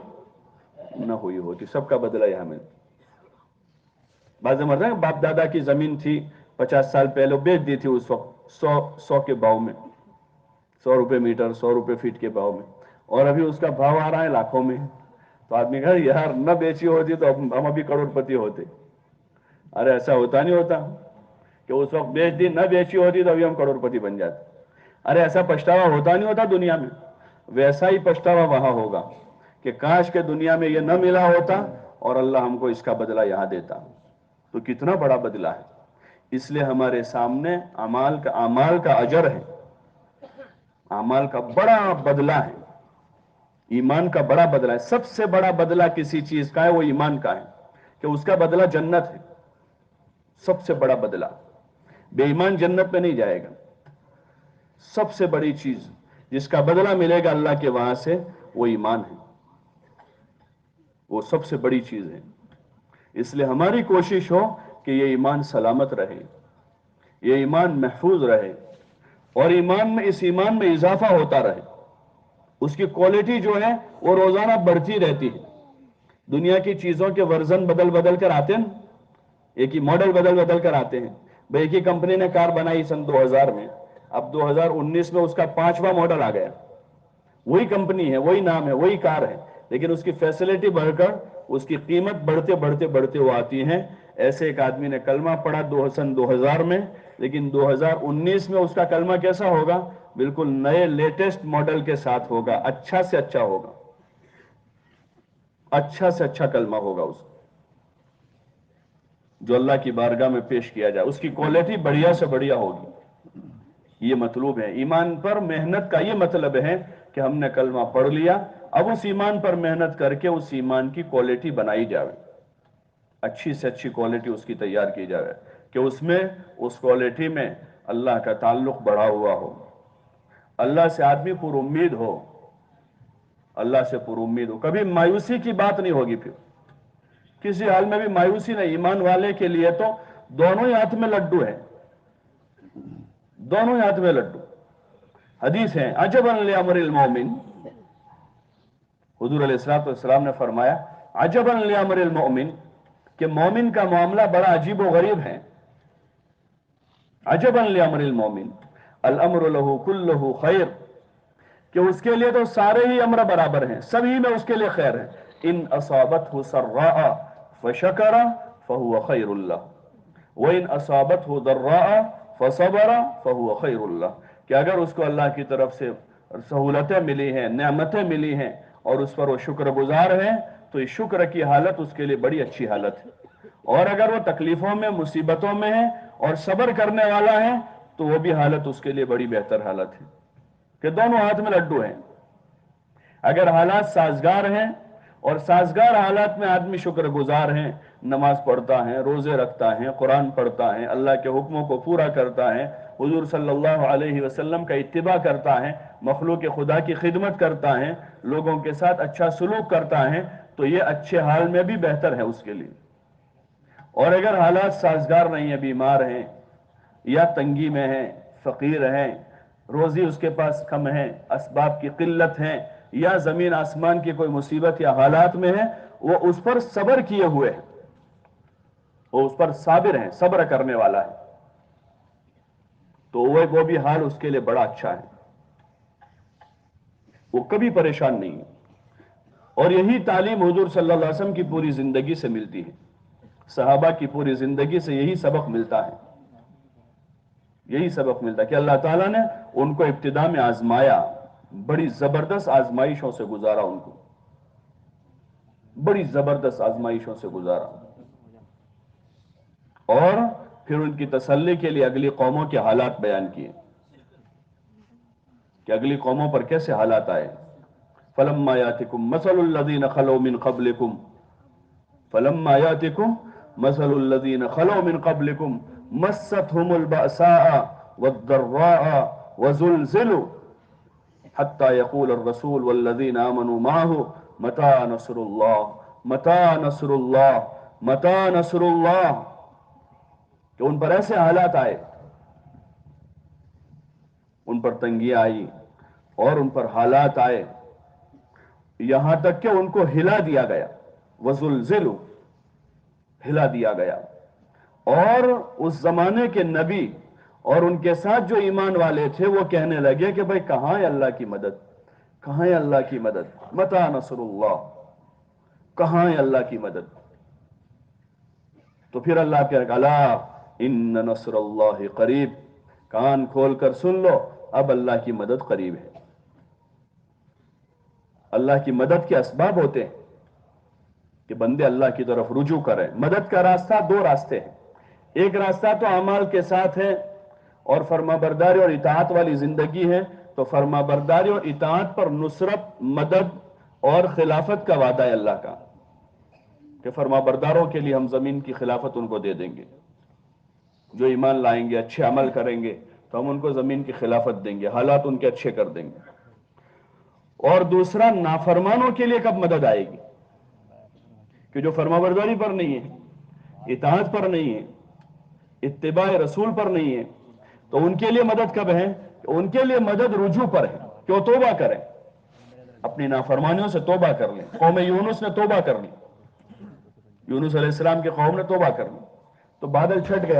نہ ہوئی ہوتی، سب کا بدلہ یہاں ملتا. بعض مرتبہ باپ دادا کی زمین تھی 50 سال پہلے بیچ دی تھی، اس وقت 100 کے بھاؤ میں، 100 روپے میٹر، 100 روپے فٹ کے بھاؤ میں، اور ابھی اس کا بھاؤ آ رہا ہے لاکھوں میں. تو آدمی کہا یار نہ بیچی ہوتی تو ہم ابھی کروڑ پتی ہوتے. ارے ایسا ہوتا نہیں ہوتا کہ اس وقت بیچ دی، نہ بیچی ہوتی تو ابھی ہم کروڑ پتی بن جاتے. ارے ایسا پچھتاوا ہوتا نہیں ہوتا دنیا میں، ویسا ہی پچھتاوا وہاں ہوگا کہ کاش کے دنیا میں یہ نہ ملا ہوتا اور اللہ ہم کو اس کا بدلہ یہاں دیتا. تو کتنا بڑا بدلہ ہے. اس لیے ہمارے سامنے اعمال کا اجر ہے، اعمال کا بڑا بدلہ ہے، ایمان کا بڑا بدلہ ہے. سب سے بڑا بدلہ کسی چیز کا ہے وہ ایمان کا ہے کہ اس کا بدلہ جنت ہے. سب سے بڑا بدلہ. بے ایمان جنت میں نہیں جائے گا. سب سے بڑی چیز جس کا بدلہ ملے گا اللہ کے وہاں سے وہ ایمان ہے، وہ سب سے بڑی چیز ہے. اس لیے ہماری کوشش ہو کہ یہ ایمان سلامت رہے، یہ ایمان محفوظ رہے، اور اس ایمان میں اضافہ ہوتا رہے. اس کی کوالٹی جو ہے وہ روزانہ بڑھتی رہتی ہے. دنیا کی چیزوں کے ورژن بدل کر آتے ہیں، ایک ہی ماڈل بدل کر آتے ہیں. ایک ہی کمپنی نے کار بنائی سن 2000 میں، اب 2019 میں اس کا 5واں ماڈل آ گیا. وہی کمپنی ہے، وہی نام ہے، وہی کار ہے، لیکن اس کی فیسلٹی بڑھ کر اس کی قیمت بڑھتے وہ آتی ہیں. ایسے ایک آدمی نے کلمہ پڑھا سن 2000 میں، لیکن 2019 میں اس کا کلمہ کیسا ہوگا؟ بالکل نئے لیٹسٹ ماڈل کے ساتھ ہوگا، اچھا سے اچھا ہوگا، اچھا سے اچھا کلمہ ہوگا اس جو اللہ کی بارگاہ میں پیش کیا جائے. اس کی کوالٹی بڑھیا سے بڑھیا ہوگی. یہ مطلوب ہے. ایمان پر محنت کا یہ مطلب ہے کہ ہم نے کلمہ پڑھ لیا، اب اس ایمان پر محنت کر کے اس ایمان کی کوالٹی بنائی جائے، اچھی سے اچھی کوالٹی اس کی تیار کی جائے کہ اس کوالٹی میں اللہ کا تعلق بڑھا ہوا ہو، اللہ سے آدمی پر امید ہو، اللہ سے پر امید ہو. کبھی مایوسی کی بات نہیں ہوگی. پھر کسی حال میں بھی مایوسی نہیں. ایمان والے کے لیے تو دونوں ہی ہاتھ میں لڈو ہے، دونوں ہی ہاتھ میں لڈو. حدیث ہے عجبا لامر المومن، حضور علیہ السلام نے فرمایا عجبا لامر المومن کہ مومن کا معاملہ بڑا عجیب و غریب ہے. عجبا لامر المومن الامر له كله خیر، کہ اس کے لیے تو سارے ہی امر برابر ہیں، سبھی میں اس کے لیے خیر ہے. ان اصابته سراء فشکر فهو خیر اللہ وان اصابته ضراء فصبر فهو خیر اللہ، کہ اگر اس کو اللہ کی طرف سے سہولتیں ملی ہیں، نعمتیں ملی ہیں اور اس پر وہ شکر گزار ہے تو اس شکر کی حالت اس کے لیے بڑی اچھی حالت ہے. اور اگر وہ تکلیفوں میں، مصیبتوں میں ہے اور صبر کرنے والا ہے تو وہ بھی حالت اس کے لیے بڑی بہتر حالت ہے کہ دونوں ہاتھ میں لڈو ہیں. اگر حالات سازگار ہیں اور سازگار حالات میں آدمی شکر گزار ہیں، نماز پڑھتا ہے، روزے رکھتا ہے، قرآن پڑھتا ہے، اللہ کے حکموں کو پورا کرتا ہے، حضور صلی اللہ علیہ وسلم کا اتباع کرتا ہے، مخلوق خدا کی خدمت کرتا ہے، لوگوں کے ساتھ اچھا سلوک کرتا ہے، تو یہ اچھے حال میں بھی بہتر ہے اس کے لیے. اور اگر حالات سازگار نہیں ہیں، بیمار ہیں یا تنگی میں ہیں، فقیر ہیں، روزی اس کے پاس کم ہے، اسباب کی قلت ہے، یا زمین آسمان کی کوئی مصیبت یا حالات میں ہے، وہ اس پر صبر کیے ہوئے ہیں، وہ اس پر صابر ہیں، صبر کرنے والا ہے، تو وہ بھی حال اس کے لیے بڑا اچھا ہے، وہ کبھی پریشان نہیں ہے۔ اور یہی تعلیم حضور صلی اللہ علیہ وسلم کی پوری زندگی سے ملتی ہے، صحابہ کی پوری زندگی سے یہی سبق ملتا ہے، یہی سبق ملتا ہے کہ اللہ تعالیٰ نے ان کو ابتدا میں آزمایا، بڑی زبردست آزمائشوں سے گزارا، ان کو بڑی زبردست آزمائشوں سے گزارا، اور پھر ان کی تسلی کے لیے اگلی قوموں کے حالات بیان کیے کہ اگلی قوموں پر کیسے حالات آئے۔ فَلَمَّا يَأْتِكُمْ مَثَلُ الَّذِينَ خَلَوْا مِنْ قَبْلِكُمْ فَلَمَّا يَأْتِكُمْ مَثَلُ الَّذِينَ خَلَوْا مِنْ قَبْلِكُمْ مَسَّتْهُمُ الْبَأْسَاءُ وَالضَّرَّاءُ وَزُلْزِلُوا حَتَّى يَقُولَ الرَّسُولُ وَالَّذِينَ آمَنُوا مَعَهُ مَتَىٰ نَصْرُ اللَّهِ مَتَىٰ نَصْرُ اللَّهِ مَتَىٰ نَصْرُ اللَّهِ، کہ ان پر ایسے حالات آئے، ان پر تنگی آئی اور ان پر حالات آئے، یہاں تک کہ ان کو ہلا دیا گیا، وزلزلوا، ہلا دیا گیا، اور اس زمانے کے نبی اور ان کے ساتھ جو ایمان والے تھے وہ کہنے لگے کہ بھئی کہاں ہے اللہ کی مدد، کہاں ہے اللہ کی مدد، متى نصر اللہ، کہاں ہے اللہ کی مدد؟ تو پھر اللہ کہے گا الا ان نصر اللہ قریب، کان کھول کر سن لو، اب اللہ کی مدد قریب ہے۔ اللہ کی مدد کے اسباب ہوتے ہیں کہ بندے اللہ کی طرف رجوع کریں۔ مدد کا راستہ دو راستے ہیں، ایک راستہ تو اعمال کے ساتھ ہے اور فرما برداری اور اطاعت والی زندگی ہے، تو فرما برداری اور اطاعت پر نصرت، مدد اور خلافت کا وعدہ ہے اللہ کا کہ فرما برداروں کے لیے ہم زمین کی خلافت ان کو دے دیں گے، جو ایمان لائیں گے، اچھے عمل کریں گے تو ہم ان کو زمین کی خلافت دیں گے، حالات ان کے اچھے کر دیں گے۔ اور دوسرا، نافرمانوں کے لیے کب مدد آئے گی کہ جو فرما برداری پر نہیں ہے، اطاعت پر نہیں ہے، اتباع رسول پر نہیں ہے، تو ان کے لیے مدد کب ہے؟ ان کے لیے مدد رجوع پر ہے کہ وہ توبہ کریں، اپنی نافرمانیوں سے توبہ کر لیں۔ قوم یونس نے توبہ کر لی، یونس علیہ السلام کی قوم نے توبہ کر لی، تو بادل چھٹ گئے،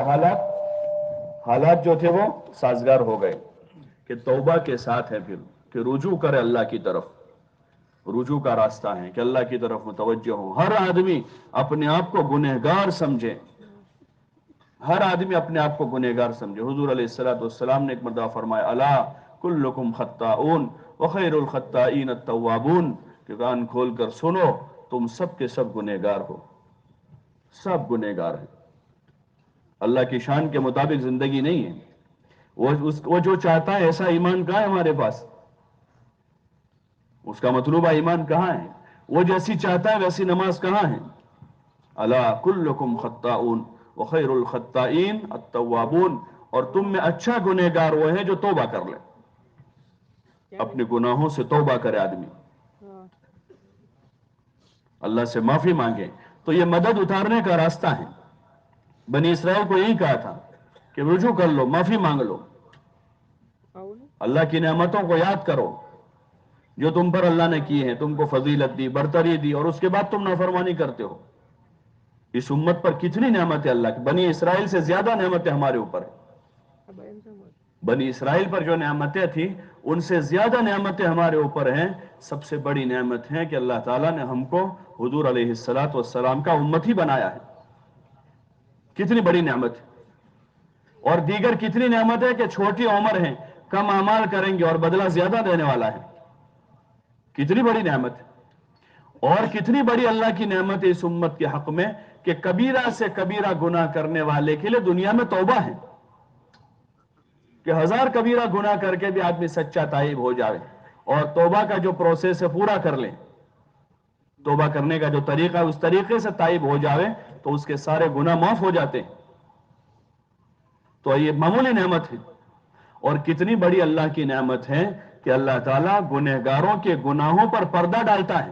حالات جو تھے وہ سازگار ہو گئے کہ توبہ کے ساتھ ہے، پھر کہ رجوع کرے اللہ کی طرف، رجوع کا راستہ ہے کہ اللہ کی طرف متوجہ ہو۔ ہر آدمی اپنے آپ کو گنہگار سمجھے، ہر آدمی اپنے آپ کو گنہگار سمجھے۔ حضور علیہ السلام نے ایک مرتبہ فرمایا الا کلکم خطاؤن وخیر الخطائین التوابون، کہ کان کھول کر سنو، تم سب کے سب گنہگار ہو، سب گنہگار ہیں۔ اللہ کی شان کے مطابق زندگی نہیں ہے، وہ جو چاہتا ہے ایسا ایمان کہاں ہے ہمارے پاس؟ اس کا مطلوبہ ایمان کہاں ہے؟ وہ جیسی چاہتا ہے ویسی نماز کہاں ہے؟ الا کلکم خطاؤن وخیر الخطائین التوابون، اور تم میں اچھا گنہگار وہ ہے جو توبہ کر لے، اپنے گناہوں سے توبہ کرے آدمی، اللہ سے معافی مانگے، تو یہ مدد اتارنے کا راستہ ہے۔ بنی اسرائیل کو یہی کہا تھا کہ رجوع کر لو، معافی مانگ لو، اللہ کی نعمتوں کو یاد کرو جو تم پر اللہ نے کی ہیں، تم کو فضیلت دی، برتری دی، اور اس کے بعد تم نافرمانی کرتے ہو۔ اس امت پر کتنی نعمتیں اللہ کی، بنی اسرائیل سے زیادہ نعمتیں ہمارے اوپر ہیں، بنی اسرائیل پر جو نعمتیں تھیں ان سے زیادہ نعمتیں ہمارے اوپر ہیں۔ سب سے بڑی نعمت ہے کہ اللہ تعالیٰ نے ہم کو حضور علیہ السلام کا امتی بنایا ہے، کتنی بڑی نعمت ہے۔ اور دیگر کتنی نعمت ہے کہ چھوٹی عمر ہے، کم اعمال کریں گے اور بدلہ زیادہ دینے والا ہے، کتنی بڑی نعمت ہے۔ اور کتنی بڑی اللہ کی نعمت ہے اس امت کے حق میں کہ کبیرہ سے کبیرہ گناہ کرنے والے کے لیے دنیا میں توبہ ہے، کہ 1000 کبیرہ گناہ کر کے بھی آدمی سچا تائب ہو جائے اور توبہ کا جو پروسیس ہے پورا کر لے، توبہ کرنے کا جو طریقہ ہے اس طریقے سے تائب ہو جائے تو اس کے سارے گناہ معاف ہو جاتے ہیں۔ تو یہ معمولی نعمت ہے، اور کتنی بڑی اللہ کی نعمت ہے کہ اللہ تعالیٰ گنہگاروں کے گناہوں پر پردہ ڈالتا ہے،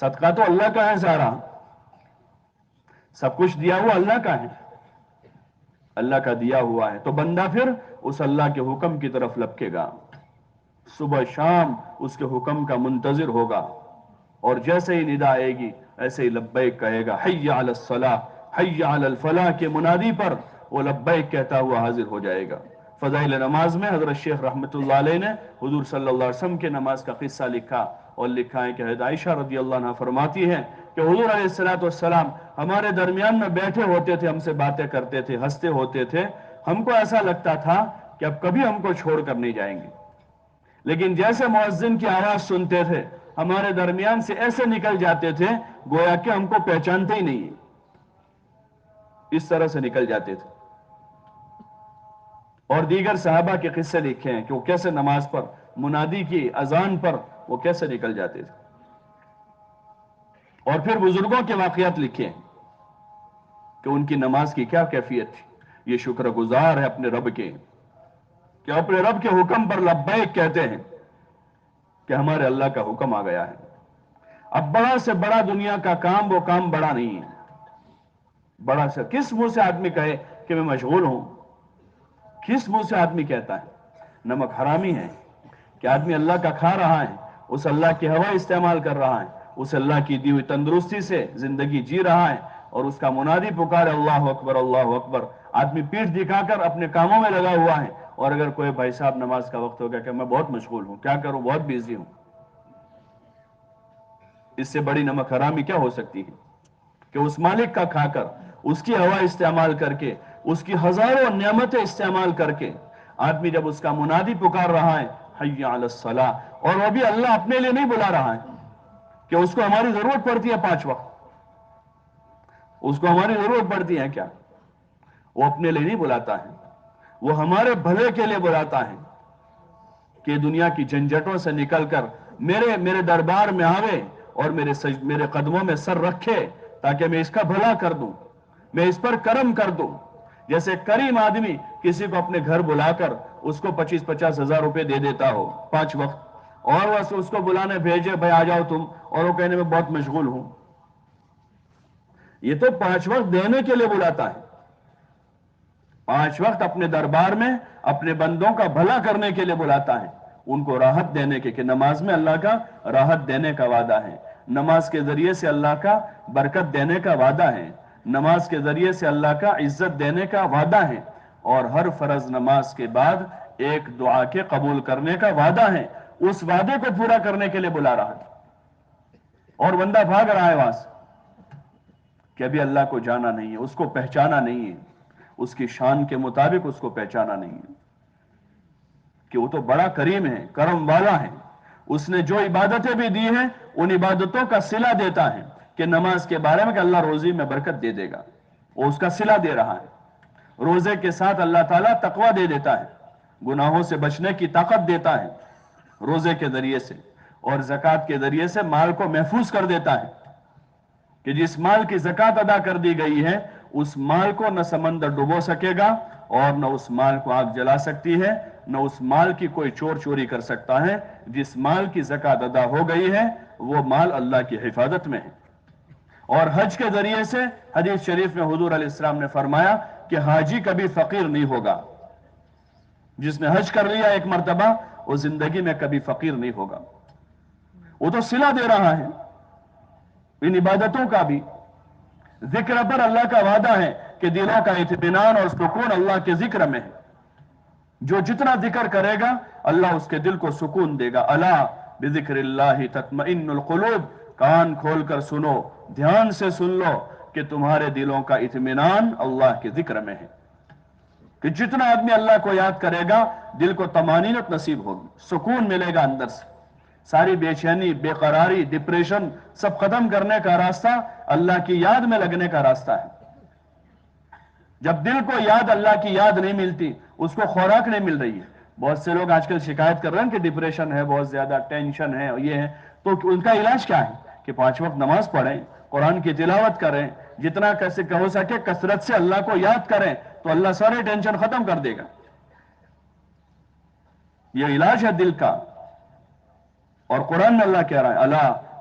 صدقہ تو اللہ کا ہے سارا، سب کچھ دیا ہوا اللہ کا ہے، اللہ کا دیا ہوا ہے، تو بندہ پھر اس اللہ کے حکم کی طرف لپکے گا، صبح شام اس کے حکم کا منتظر ہوگا، اور جیسے ہی ندا آئے گی ایسے ہی لبیک کہے گا، حی علی الصلاح حی علی الفلاح کے منادی پر وہ لبیک کہتا ہوا حاضر ہو جائے گا۔ فضائل نماز میں حضرت شیخ رحمت اللہ علیہ نے حضور صلی اللہ علیہ وسلم کے نماز کا قصہ لکھا، اور لکھا ہے کہ حضرت عائشہ رضی اللہ عنہ فرماتی ہے کہ حضور علیہ السلام ہمارے درمیان میں بیٹھے ہوتے تھے، ہم سے باتیں کرتے تھے، ہنستے ہوتے تھے، ہم کو ایسا لگتا تھا کہ اب کبھی ہم کو چھوڑ کر نہیں جائیں گے، لیکن جیسے مؤذن کی آواز سنتے تھے ہمارے درمیان سے ایسے نکل جاتے تھے گویا کہ ہم کو پہچانتے ہی نہیں، اس طرح سے نکل جاتے تھے۔ اور دیگر صحابہ کے قصے لکھے ہیں کہ وہ کیسے نماز پر، منادی کی اذان پر وہ کیسے نکل جاتے تھے، اور پھر بزرگوں کے واقعات لکھے ہیں کہ ان کی نماز کی کیا کیفیت تھی۔ یہ شکر گزار ہے اپنے رب کے کہ اپنے رب کے حکم پر لبیک کہتے ہیں کہ ہمارے اللہ کا حکم آ گیا ہے۔ اب بڑا سے بڑا دنیا کا کام وہ کام بڑا نہیں ہے، بڑا سے کس منہ سے آدمی کہے کہ میں مشغول ہوں، کس منہ سے آدمی کہتا ہے؟ نمک حرامی ہے کہ آدمی اللہ کا کھا رہا ہے، اس اللہ کی ہوا استعمال کر رہا ہے، اس اللہ کی دی ہوئی تندرستی سے زندگی جی رہا ہے، اور اس کا منادی پکارے اللہ اکبر اللہ اکبر، آدمی پیٹھ دکھا کر اپنے کاموں میں لگا ہوا ہے، اور اگر کوئی بھائی صاحب نماز کا وقت ہو گیا کہ میں بہت مشغول ہوں، کیا کروں، بہت بیزی ہوں، اس سے بڑی نمک حرامی کیا ہو سکتی ہے کہ اس مالک کا کھا کر، اس کی ہوا استعمال کر کے، اس کی ہزاروں نعمتیں استعمال کر کے آدمی جب اس کا منادی پکار رہا ہے حی علی الصلاح، اور وہ بھی اللہ اپنے لیے نہیں بلا رہا ہے کہ اس کو ہماری ضرورت پڑتی ہے 5 وقت، اس کو ہماری ضرورت پڑتی ہے کیا؟ وہ اپنے لیے نہیں بلاتا ہے، وہ ہمارے بھلے کے لیے بلاتا ہے کہ دنیا کی جھنجھٹوں سے نکل کر میرے دربار میں آوے اور میرے قدموں میں سر رکھے تاکہ میں اس کا بھلا کر دوں، میں اس پر کرم کر دوں۔ جیسے کریم آدمی کسی کو اپنے گھر بلا کر اس کو 25-50 ہزار روپے دے دیتا ہو 5 وقت، اور وہ اس کو بلانے بھیجے بھائی آ جاؤ تم، اور وہ کہنے میں بہت مشغول ہوں، یہ تو 5 وقت دینے کے لیے بلاتا ہے، 5 وقت اپنے دربار میں اپنے بندوں کا بھلا کرنے کے لیے بلاتا ہے، ان کو راحت دینے کے، کہ نماز میں اللہ کا راحت دینے کا وعدہ ہے، نماز کے ذریعے سے اللہ کا برکت دینے کا وعدہ ہے، نماز کے ذریعے سے اللہ کا عزت دینے کا وعدہ ہے، اور ہر فرض نماز کے بعد ایک دعا کے قبول کرنے کا وعدہ ہے، اس وعدے کو پورا کرنے کے لیے بلا رہا ہے، اور بندہ بھاگ رہا ہے وہاں سے کہ ابھی اللہ کو جانا نہیں ہے، اس کو پہچانا نہیں ہے، اس کی شان کے مطابق اس کو پہچانا نہیں ہے کہ وہ تو بڑا کریم ہے، کرم والا ہے، اس نے جو عبادتیں بھی دی ہیں ان عبادتوں کا صلہ دیتا ہے، کہ نماز کے بارے میں کہ اللہ روزی میں برکت دے دے گا، وہ اس کا صلہ دے رہا ہے، روزے کے ساتھ اللہ تعالیٰ تقوی دے دیتا ہے، گناہوں سے بچنے کی طاقت دیتا ہے روزے کے ذریعے سے، اور زکوٰۃ کے ذریعے سے مال کو محفوظ کر دیتا ہے کہ جس مال کی زکوٰۃ ادا کر دی گئی ہے اس مال کو نہ سمندر ڈبو سکے گا، اور نہ اس مال کو آگ جلا سکتی ہے، نہ اس مال کی کوئی چور چوری کر سکتا ہے، جس مال کی زکوٰۃ ادا ہو گئی ہے وہ مال اللہ کی حفاظت میں ہے۔ اور حج کے ذریعے سے حدیث شریف میں حضور علیہ السلام نے فرمایا کہ حاجی کبھی فقیر نہیں ہوگا، جس نے حج کر لیا ایک مرتبہ وہ زندگی میں کبھی فقیر نہیں ہوگا، وہ تو صلہ دے رہا ہے ان عبادتوں کا بھی۔ ذکر پر اللہ کا وعدہ ہے کہ دلوں کا اطمینان اور سکون اللہ کے ذکر میں ہے، جو جتنا ذکر کرے گا اللہ اس کے دل کو سکون دے گا۔ الا بذکر اللہ تطمئن القلوب، کان کھول کر سنو، دھیان سے سن لو کہ تمہارے دلوں کا اطمینان اللہ کے ذکر میں ہے، کہ جتنا آدمی اللہ کو یاد کرے گا دل کو طمانینت نصیب ہوگی، سکون ملے گا اندر سے، ساری بے چینی، بے قراری، ڈپریشن سب ختم کرنے کا راستہ اللہ کی یاد میں لگنے کا راستہ ہے۔ جب دل کو یاد، اللہ کی یاد نہیں ملتی، اس کو خوراک نہیں مل رہی ہے۔ بہت سے لوگ آج کل شکایت کر رہے ہیں کہ ڈپریشن ہے، بہت زیادہ ٹینشن ہے، یہ ہے، تو ان کا علاج کیا ہے کہ 5 وقت نماز پڑھیں، قرآن کی تلاوت کریں، جتنا کیسے ہو سکے کثرت سے اللہ کو یاد کریں تو اللہ سارے ٹینشن ختم کر دے گا۔ یہ علاج ہے دل کا، اور قرآن میں اللہ کہہ رہا ہے الا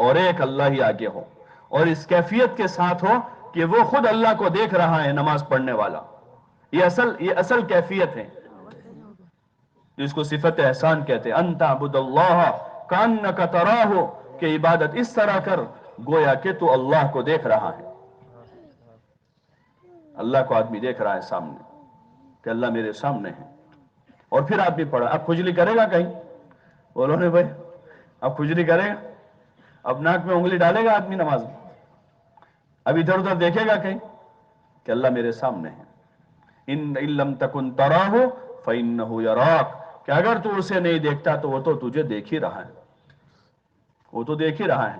اور ایک اللہ ہی آگے ہو، اور اس کیفیت کے ساتھ ہو کہ وہ خود اللہ کو دیکھ رہا ہے نماز پڑھنے والا. یہ اصل کیفیت ہے جس کو صفت احسان کہتے ہیں. ان تعبد اللہ کانک تراہ، کہ عبادت اس طرح کر گویا کہ تو اللہ کو دیکھ رہا ہے. اللہ کو آدمی دیکھ رہا ہے سامنے کہ اللہ میرے سامنے ہے. اور پھر آدمی پڑھا. اب کھجلی کرے گا کہیں؟ بولو نے بھائی، اب کھجلی کرے گا؟ اب ناک میں انگلی ڈالے گا آدمی نماز میں؟ اب ادھر ادھر دیکھے گا کہیں کہ اللہ میرے سامنے ہے؟ ان لم تکن تراہ فانہ یراک، کہ اگر تو اسے نہیں دیکھتا تو وہ تو تجھے دیکھ ہی رہا ہے، وہ تو دیکھ ہی رہا ہے.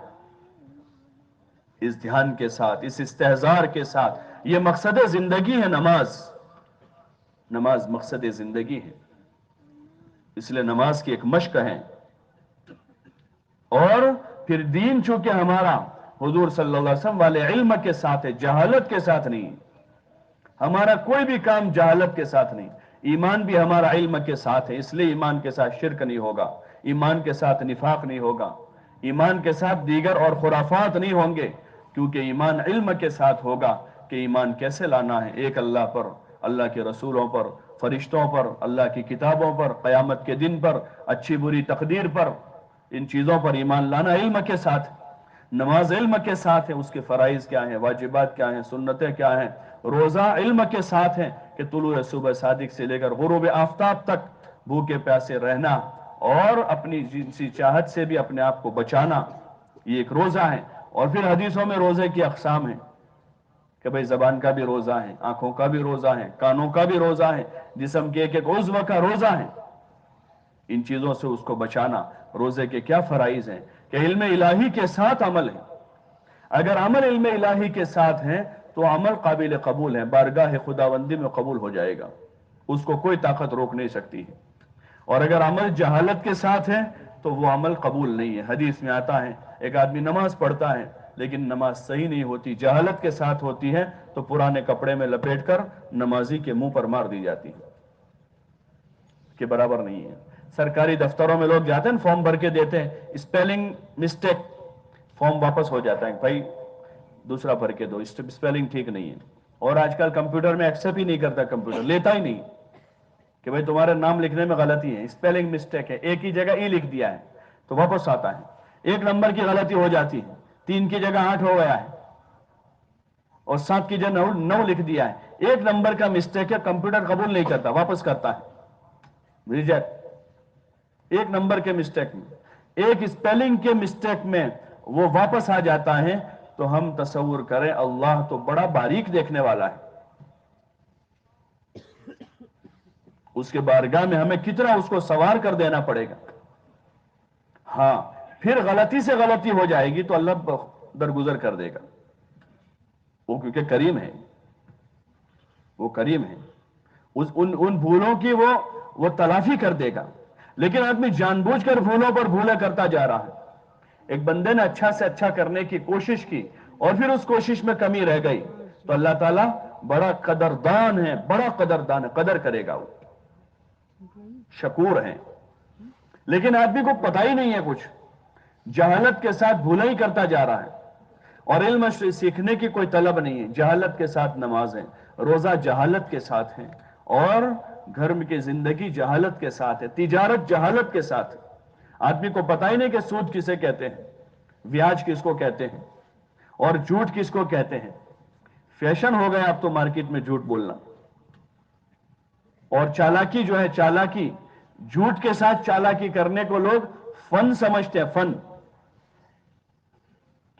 اس دھیان کے ساتھ، اس استحضار کے ساتھ، یہ مقصد زندگی ہے. نماز مقصد زندگی ہے. اس لیے نماز کی ایک مشق ہے. اور پھر دین چونکہ ہمارا حضور صلی اللہ علیہ وسلم والے علم کے ساتھ ہے، جہالت کے ساتھ نہیں. ہمارا کوئی بھی کام جہالت کے ساتھ نہیں. ایمان بھی ہمارا علم کے ساتھ ہے، اس لیے ایمان کے ساتھ شرک نہیں ہوگا، ایمان کے ساتھ نفاق نہیں ہوگا، ایمان کے ساتھ دیگر اور خرافات نہیں ہوں گے، کیونکہ ایمان علم کے ساتھ ہوگا کہ ایمان کیسے لانا ہے ایک اللہ پر، اللہ کے رسولوں پر، فرشتوں پر، اللہ کی کتابوں پر، قیامت کے دن پر، اچھی بری تقدیر پر. ان چیزوں پر ایمان لانا علم کے ساتھ. نماز علم کے ساتھ ہے، اس کے فرائض کیا ہیں، واجبات کیا ہیں، سنتیں کیا ہیں. روزہ علم کے ساتھ ہے کہ طلوع صبح صادق سے لے کر غروب آفتاب تک بھوکے پیاسے رہنا اور اپنی جنسی چاہت سے بھی اپنے آپ کو بچانا، یہ ایک روزہ ہے. اور پھر حدیثوں میں روزے کی اقسام ہیں کہ بھئی زبان کا بھی روزہ ہے، آنکھوں کا بھی روزہ ہے، کانوں کا بھی روزہ ہے، جسم کے ایک ایک عضو کا روزہ ہے. ان چیزوں سے اس کو بچانا. روزے کے کیا فرائض ہیں کہ علم الہی کے ساتھ عمل ہے. اگر عمل علم الہی کے ساتھ ہے تو عمل قابل قبول ہے، بارگاہ خداوندی میں قبول ہو جائے گا، اس کو کوئی طاقت روک نہیں سکتی ہے. اور اگر عمل جہالت کے ساتھ ہے تو وہ عمل قبول نہیں ہے. حدیث میں آتا ہے ایک آدمی نماز پڑھتا ہے لیکن نماز صحیح نہیں ہوتی، جہالت کے ساتھ ہوتی ہے، تو پرانے کپڑے میں لپیٹ کر نمازی کے منہ پر مار دی جاتی ہے کہ برابر نہیں ہے. سرکاری دفتروں میں لوگ جاتے ہیں، فارم بھر کے دیتے ہیں، اسپیلنگ مسٹیک، فارم واپس ہو جاتا ہے، بھائی دوسرا بھر کے دو، اسپیلنگ ٹھیک نہیں ہے. اور آج کل کمپیوٹر میں ایکسپٹ ہی نہیں کرتا، کمپیوٹر لیتا ہی نہیں کہ بھائی تمہارے نام لکھنے میں غلطی ہے، اسپیلنگ مسٹیک ہے، ایک ہی جگہ ای لکھ دیا ہے تو واپس آتا ہے. ایک نمبر کی غلطی ہو جاتی ہے، 3 کی جگہ 8 ہو گیا ہے، اور 7 کی جگہ 9 لکھ دیا ہے. ایک نمبر کا مسٹیک ہے، کمپیوٹر قبول نہیں کرتا، واپس کرتا ہے، ریجیکٹ. ایک نمبر کے مسٹیک میں، ایک اسپیلنگ کے مسٹیک میں وہ واپس آ جاتا ہے. تو ہم تصور کریں اللہ تو بڑا باریک دیکھنے والا ہے، اس کے بارگاہ میں ہمیں کتنا اس کو سوار کر دینا پڑے گا. ہاں پھر غلطی سے غلطی ہو جائے گی تو اللہ درگزر کر دے گا، وہ کیونکہ کریم ہے، وہ کریم ہے، ان بھولوں کی وہ تلافی کر دے گا. لیکن آدمی جان بوجھ کر بھولوں پر بھولے کرتا جا رہا ہے. ایک بندے نے اچھا سے اچھا کرنے کی کوشش کی اور پھر اس کوشش میں کمی رہ گئی تو اللہ تعالیٰ بڑا قدردان ہے، بڑا قدردان ہے، قدر کرے گا، وہ شکور ہے. لیکن آدمی کو پتہ ہی نہیں ہے کچھ، جہالت کے ساتھ بھولا ہی کرتا جا رہا ہے، اور علم سیکھنے کی کوئی طلب نہیں ہے. جہالت کے ساتھ نمازیں، روزہ جہالت کے ساتھ ہیں، اور گھر کی زندگی جہالت کے ساتھ ہے، تجارت جہالت کے ساتھ ہے. آدمی کو پتہ ہی نہیں کہ سود کسے کہتے ہیں، بیاج کس کو کہتے ہیں، اور جھوٹ کس کو کہتے ہیں. فیشن ہو گیا اب تو مارکیٹ میں جھوٹ بولنا. اور چالاکی جو ہے، چالاکی، جھوٹ کے ساتھ چالاکی کرنے کو لوگ فن سمجھتے ہیں. فن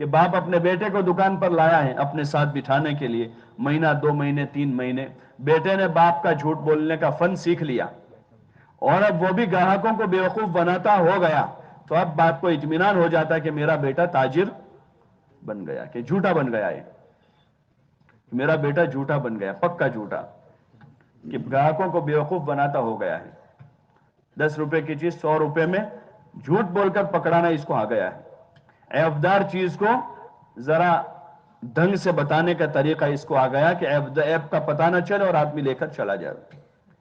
کہ باپ اپنے بیٹے کو دکان پر لایا ہے اپنے ساتھ بٹھانے کے لیے، مہینہ 2 مہینے 3 مہینے بیٹے نے باپ کا جھوٹ بولنے کا فن سیکھ لیا، اور اب وہ بھی گاہکوں کو بیوقوف بناتا ہو گیا. تو اب باپ کو اطمینان ہو جاتا ہے کہ میرا بیٹا تاجر بن گیا، کہ جھوٹا بن گیا ہے، میرا بیٹا جھوٹا بن گیا، پکا جھوٹا، کہ گاہکوں کو بیوقوف بناتا ہو گیا ہے. 10 روپے کی چیز 100 روپے میں جھوٹ بول کر پکڑانا اس کو آ گیا ہے. عیبدار چیز کو ذرا ڈھنگ سے بتانے کا طریقہ اس کو آ گیا کہ عیب کا پتہ نہ چلے اور آدمی لے کر چلا جائے.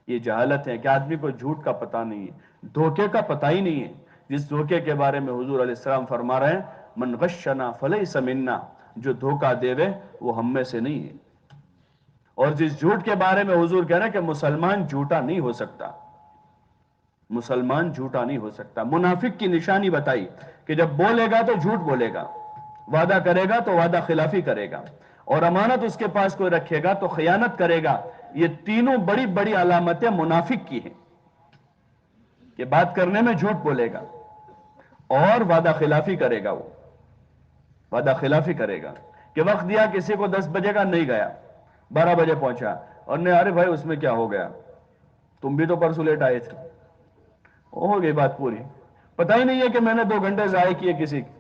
یہ جہالت ہے کہ آدمی کو جھوٹ کا پتہ نہیں ہے، دھوکے کا پتہ ہی نہیں ہے. جس دھوکے کے بارے میں حضور علیہ السلام فرما رہے ہیں من غشنا فلیس منا، جو دھوکہ دیوے وہ ہم میں سے نہیں ہے۔ اور جس جھوٹ کے بارے میں حضور کہہ رہے ہیں کہ مسلمان جھوٹا نہیں ہو سکتا، مسلمان جھوٹا نہیں ہو سکتا۔ منافق کی نشانی بتائی کہ جب بولے گا تو جھوٹ بولے گا، وعدہ کرے گا تو وعدہ خلافی کرے گا، اور امانت اس کے پاس کوئی رکھے گا تو خیانت کرے گا۔ یہ تینوں بڑی بڑی علامتیں منافق کی ہیں کہ بات کرنے میں جھوٹ بولے گا اور وعدہ خلافی کرے گا، وہ وعدہ خلافی کرے گا کہ وقت دیا کسی کو 10 بجے کا نہیں گیا، 12 بجے پہنچا اور نے ارے بھائی اس میں کیا ہو گیا، تم بھی تو پرسوں لیٹ آئے تھے، ہو گئی بات پوری۔ پتہ ہی نہیں ہے کہ میں نے 2 گھنٹے ضائع کیے کسی کی۔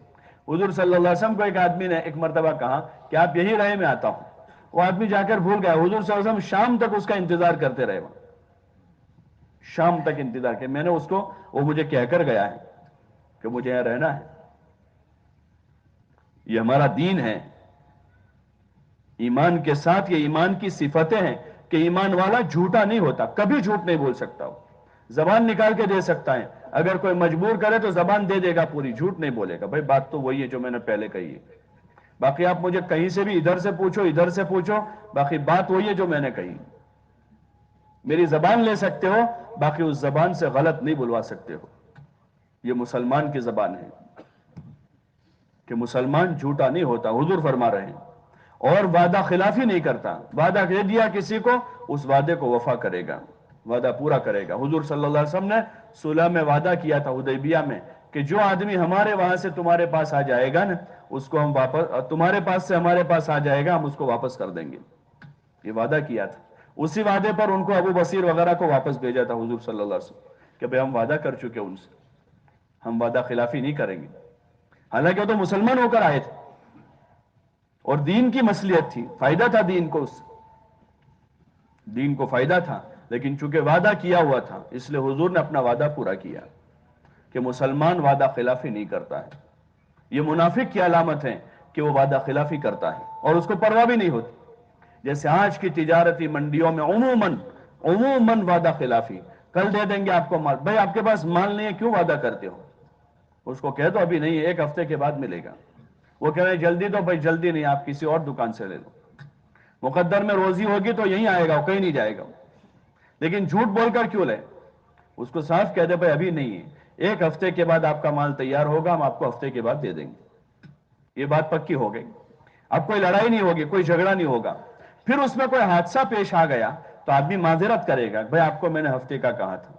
حضور صلی اللہ علیہ وسلم کو ایک آدمی نے ایک مرتبہ کہا کہ آپ یہی رہے میں آتا ہوں، وہ آدمی جا کر بھول گیا۔ حضور صلی اللہ علیہ وسلم شام تک اس کا انتظار کرتے رہے، وہاں شام تک انتظار کیا، میں نے اس کو، وہ مجھے کہہ کر گیا ہے کہ مجھے یہاں رہنا ہے۔ یہ ہمارا دین ہے، ایمان کے ساتھ یہ ایمان کی صفتیں ہیں کہ ایمان والا جھوٹا نہیں ہوتا، کبھی جھوٹ نہیں بول سکتا، وہ زبان نکال کے دے سکتا ہے، اگر کوئی مجبور کرے تو زبان دے دے گا پوری، جھوٹ نہیں بولے گا۔ بھائی بات تو وہی ہے جو میں نے پہلے کہی ہے، باقی آپ مجھے کہیں سے بھی ادھر سے پوچھو ادھر سے پوچھو، باقی بات وہی ہے جو میں نے کہی۔ میری زبان لے سکتے ہو، باقی اس زبان سے غلط نہیں بلوا سکتے ہو۔ یہ مسلمان کی زبان ہے کہ مسلمان جھوٹا نہیں ہوتا، حضور فرما رہے ہیں، اور وعدہ خلافی نہیں کرتا۔ وعدہ دے دیا کسی کو، اس وعدے کو وفا کرے گا، وعدہ پورا کرے گا۔ حضور صلی اللہ علیہ وسلم نے صلح میں وعدہ کیا تھا حدیبیہ میں کہ جو آدمی ہمارے وہاں سے تمہارے پاس آ جائے گا نا، اس کو ہم واپس، تمہارے پاس سے ہمارے پاس آ جائے گا، ہم اس کو واپس کر دیں گے۔ یہ وعدہ کیا تھا، اسی وعدے پر ان کو ابو بصیر وغیرہ کو واپس بھیجا تھا حضور صلی اللہ علیہ وسلم کہ بھئی ہم وعدہ کر چکے ان سے، ہم وعدہ خلافی نہیں کریں گے۔ حالانکہ وہ تو مسلمان ہو کر آئے تھے اور دین کی مصلحت تھی، فائدہ تھا دین کو، اس دین کو فائدہ تھا، لیکن چونکہ وعدہ کیا ہوا تھا اس لیے حضور نے اپنا وعدہ پورا کیا کہ مسلمان وعدہ خلافی نہیں کرتا ہے۔ یہ منافق کی علامت ہے کہ وہ وعدہ خلافی کرتا ہے اور اس کو پرواہ بھی نہیں ہوتی۔ جیسے آج کی تجارتی منڈیوں میں عموماً وعدہ خلافی، کل دے دیں گے آپ کو مال، بھائی آپ کے پاس مال نہیں ہے کیوں وعدہ کرتے ہو؟ اس کو کہہ دو ابھی نہیں ہے، 1 ہفتے کے بعد ملے گا۔ وہ کہہ رہے ہیں جلدی تو، بھائی جلدی نہیں، آپ کسی اور دکان سے لے لو، مقدر میں روزی ہوگی تو یہیں آئے گا، وہ کہیں نہیں جائے گا۔ لیکن جھوٹ بول کر کیوں لے؟ اس کو صاف کہہ دے بھائی ابھی نہیں ہے، 1 ہفتے کے بعد آپ کا مال تیار ہوگا، ہم آپ کو ہفتے کے بعد دے دیں گے۔ یہ بات پکی ہو گئی، اب کوئی لڑائی نہیں ہوگی، کوئی جھگڑا نہیں ہوگا۔ پھر اس میں کوئی حادثہ پیش آ گیا تو آدمی معذرت کرے گا، بھائی آپ کو میں نے ہفتے کا کہا تھا،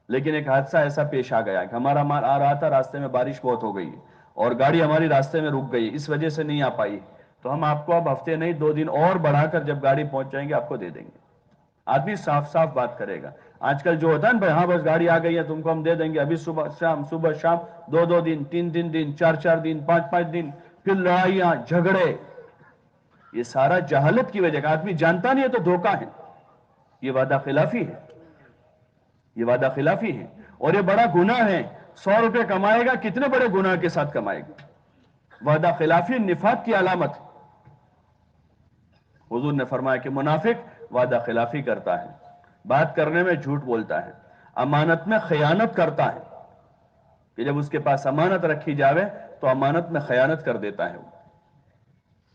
لیکن ایک حادثہ ایسا پیش آ گیا کہ ہمارا مال آ رہا تھا، راستے میں بارش بہت ہو گئی اور گاڑی ہماری راستے میں رک گئی، اس وجہ سے نہیں آ پائی، تو ہم آپ کو اب ہفتے نہیں 2 دن اور بڑھا کر جب گاڑی پہنچ جائیں گے آپ کو دے دیں گے۔ آدمی صاف صاف بات کرے گا۔ آج کل جو ہوتا ہے نا بھائی، ہاں بس گاڑی آ گئی ہے تم کو ہم دے دیں گے، ابھی صبح شام 2 دن 3 دن 4 دن 5 دن، پھر لڑائیاں جھگڑے، یہ سارا جہالت کی وجہ کا، آدمی جانتا نہیں ہے تو دھوکہ ہے، یہ وعدہ خلافی ہے، یہ وعدہ خلافی ہے اور یہ بڑا گناہ ہے۔ 100 روپے کمائے گا، کتنے بڑے گناہ کے ساتھ کمائے گا۔ وعدہ خلافی نفاق کی علامت۔ حضور نے فرمایا کہ منافق وعدہ خلافی کرتا ہے، بات کرنے میں جھوٹ بولتا ہے، امانت میں خیانت کرتا ہے کہ جب اس کے پاس امانت رکھی جاوے تو امانت میں خیانت کر دیتا ہے، وہ